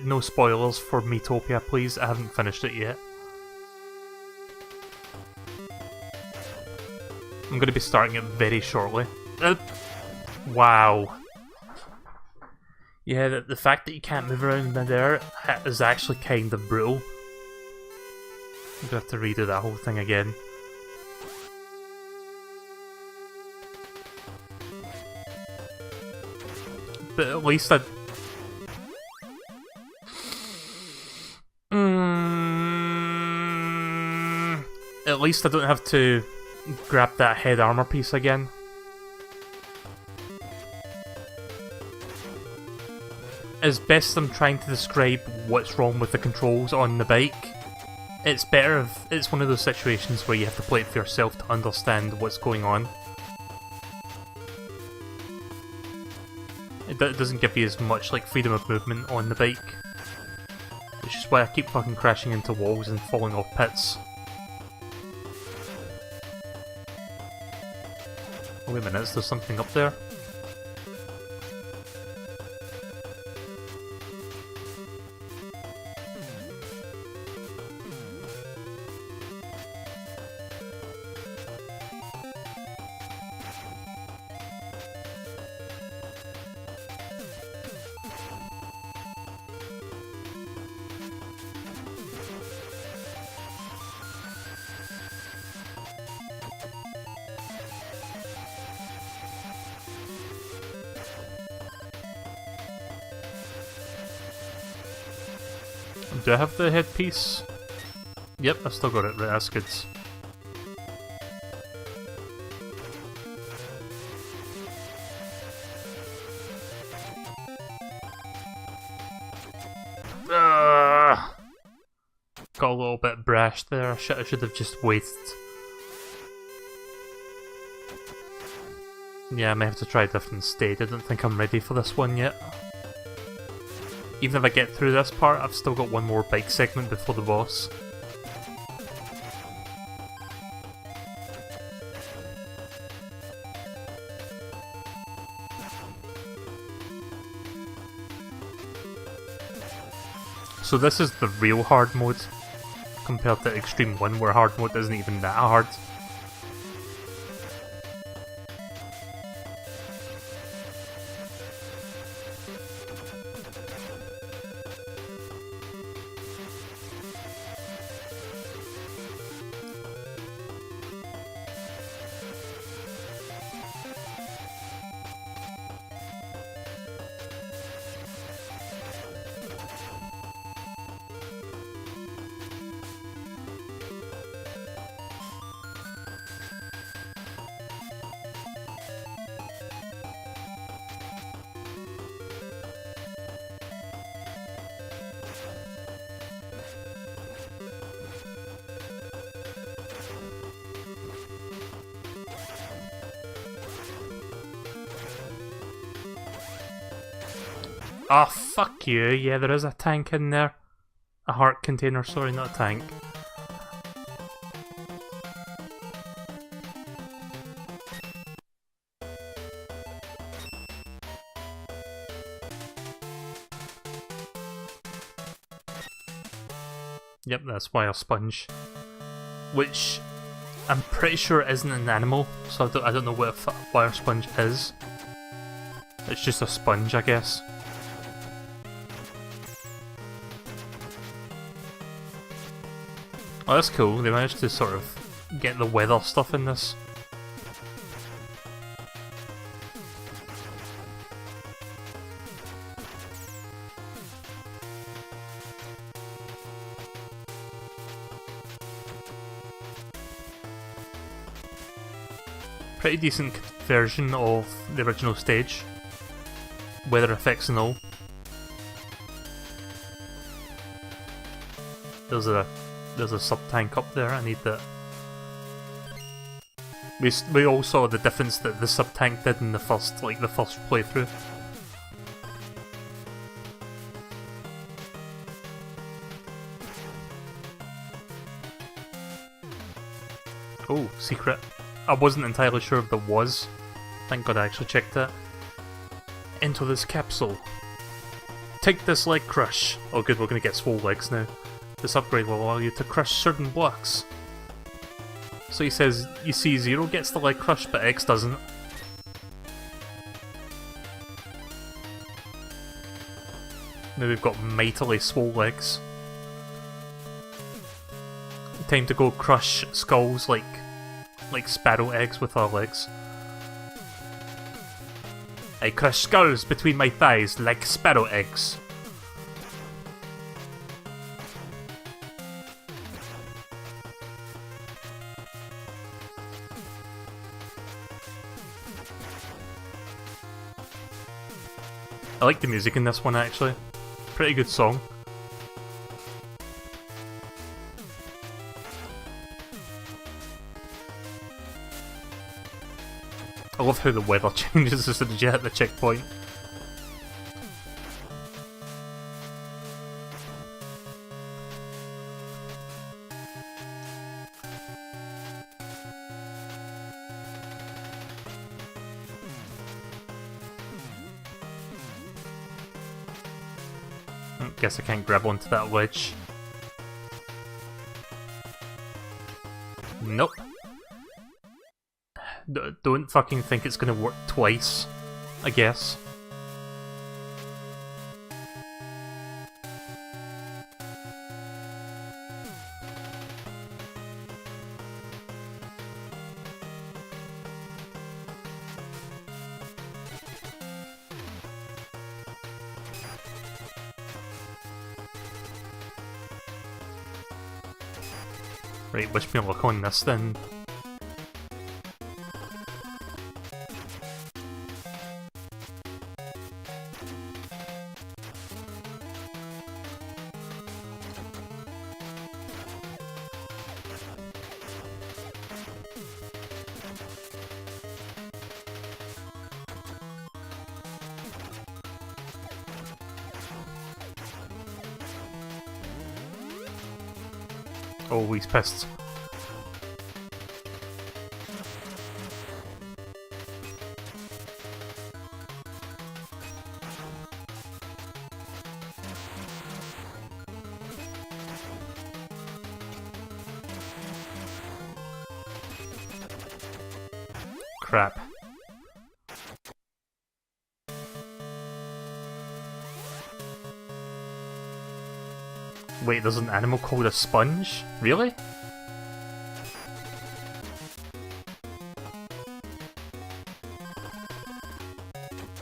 No spoilers for Miitopia, please. I haven't finished it yet. I'm going to be starting it very shortly. Wow. Yeah, the fact that you can't move around midair is actually kind of brutal. I'm going to have to redo that whole thing again. But at least at least I don't have to grab that head armor piece again. As best I'm trying to describe what's wrong with the controls on the bike, it's better if it's one of those situations where you have to play it for yourself to understand what's going on. It doesn't give you as much like freedom of movement on the bike, which is why I keep fucking crashing into walls and falling off pits. Oh, wait a minute, is there something up there? Do I have the headpiece? Yep, I've still got it. Right, that's good. Got a little bit brash there. I should have just waited. Yeah, I may have to try a different stage. I don't think I'm ready for this one yet. Even if I get through this part, I've still got one more bike segment before the boss. So this is the real hard mode. compared to Xtreme 1 where hard mode isn't even that hard. Oh, fuck you. Yeah, there is a tank in there. A heart container, sorry, not a tank. Yep, that's why a sponge. Which I'm pretty sure isn't an animal, so I don't know what a fire sponge is. It's just a sponge, I guess. Oh, that's cool. They managed to sort of get the weather stuff in this. Pretty decent version of the original stage. Weather effects and all. There's a sub-tank up there, I need that. We all saw the difference that the sub-tank did in the first playthrough. Oh, secret. I wasn't entirely sure if there was. Thank God I actually checked it. Enter this capsule. Take this leg crush. Oh good, we're gonna get swole legs now. This upgrade will allow you to crush certain blocks. So he says, you see, Zero gets the leg crush, but X doesn't. Now we've got mightily swole legs. Time to go crush skulls like sparrow eggs with our legs. I crush skulls between my thighs like sparrow eggs. I like the music in this one actually. Pretty good song. I love how the weather changes as soon as you hit the checkpoint. Guess I can't grab onto that wedge. Nope. Don't fucking think it's gonna work twice, I guess. Right, wish me luck on this then. Oh, he's pissed. crap. Wait, there's an animal called a sponge? Really?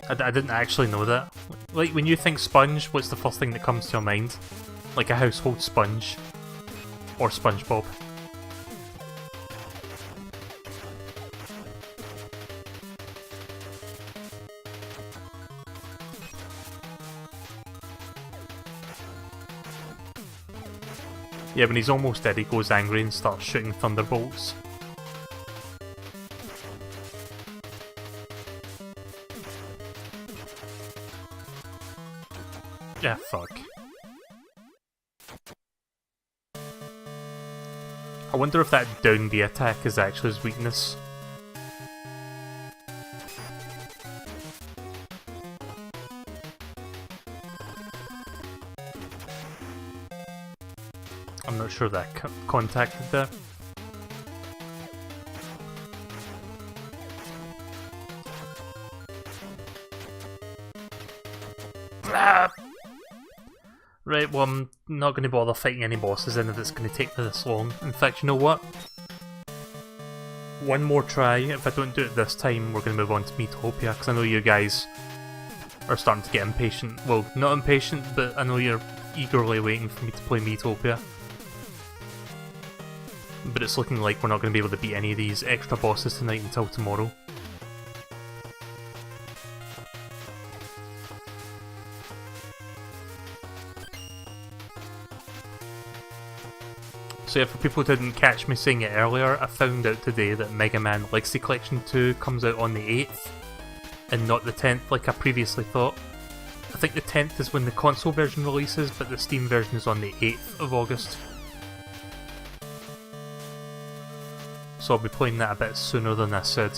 I didn't actually know that. Like, when you think sponge, what's the first thing that comes to your mind? Like a household sponge. Or SpongeBob. Yeah, when he's almost dead, he goes angry and starts shooting thunderbolts. Yeah, fuck. I wonder if that down B attack is actually his weakness. I'm not sure that contacted there. Ah! Right, well, I'm not going to bother fighting any bosses in if it's going to take this long. In fact, you know what? One more try. If I don't do it this time, we're going to move on to Metopia, because I know you guys are starting to get impatient. Well, not impatient, but I know you're eagerly waiting for me to play Metopia. But it's looking like we're not going to be able to beat any of these extra bosses tonight until tomorrow. So yeah, for people who didn't catch me saying it earlier, I found out today that Mega Man Legacy Collection 2 comes out on the 8th, and not the 10th like I previously thought. I think the 10th is when the console version releases, but the Steam version is on the 8th of August. So I'll be playing that a bit sooner than I said.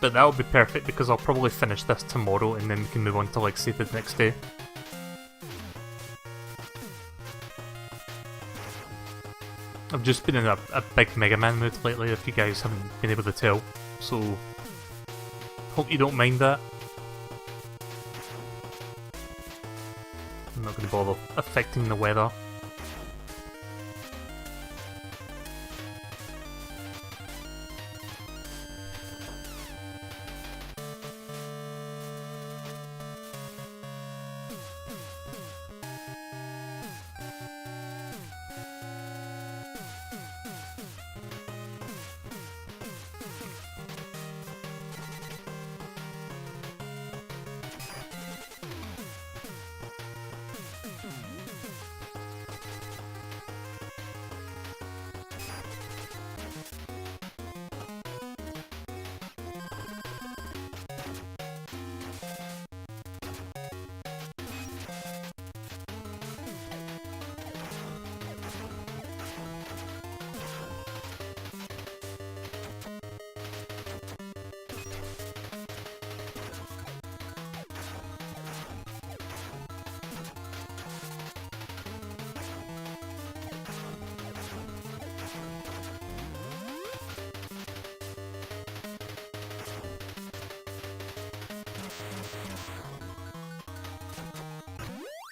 But that'll be perfect because I'll probably finish this tomorrow and then we can move on to Legacy the next day. I've just been in a big Mega Man mood lately if you guys haven't been able to tell, so hope you don't mind that. I'm not going to bother affecting the weather.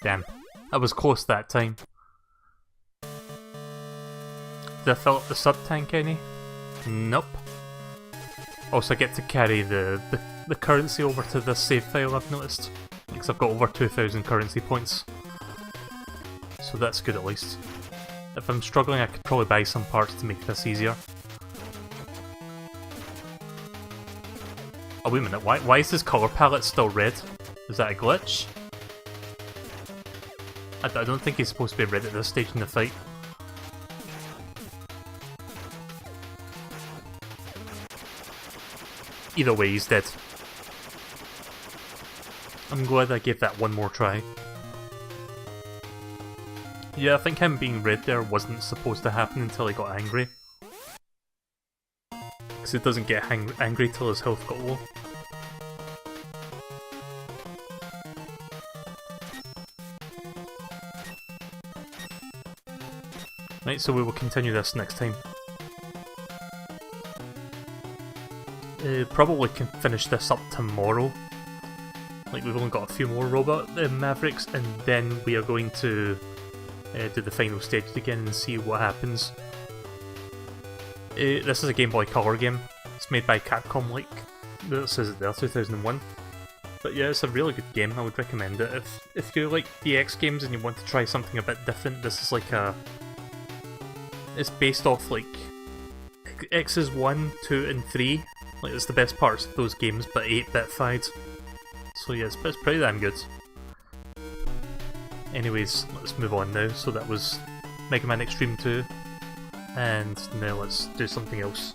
Damn, I was close that time. Did I fill up the sub-tank any? Nope. Also, I get to carry the currency over to this save file, I've noticed. Because I've got over 2,000 currency points. So that's good at least. If I'm struggling, I could probably buy some parts to make this easier. Oh, wait a minute, why is this colour palette still red? Is that a glitch? I don't think he's supposed to be red at this stage in the fight. Either way, he's dead. I'm glad I gave that one more try. Yeah, I think him being red there wasn't supposed to happen until he got angry. Because he doesn't get angry till his health got low. Right, so we will continue this next time. Probably can finish this up tomorrow. Like, we've only got a few more Robot Mavericks, and then we are going to do the final stage again and see what happens. This is a Game Boy Color game. It's made by Capcom, like it says there, 2001. But yeah, it's a really good game. I would recommend it. If you like DX games and you want to try something a bit different, this is like a... It's based off like X's 1, 2 and 3. Like, it's the best parts of those games, but 8-bit-fied. So yeah, it's pretty damn good. Anyways, let's move on now. So that was Mega Man Xtreme 2. And now let's do something else.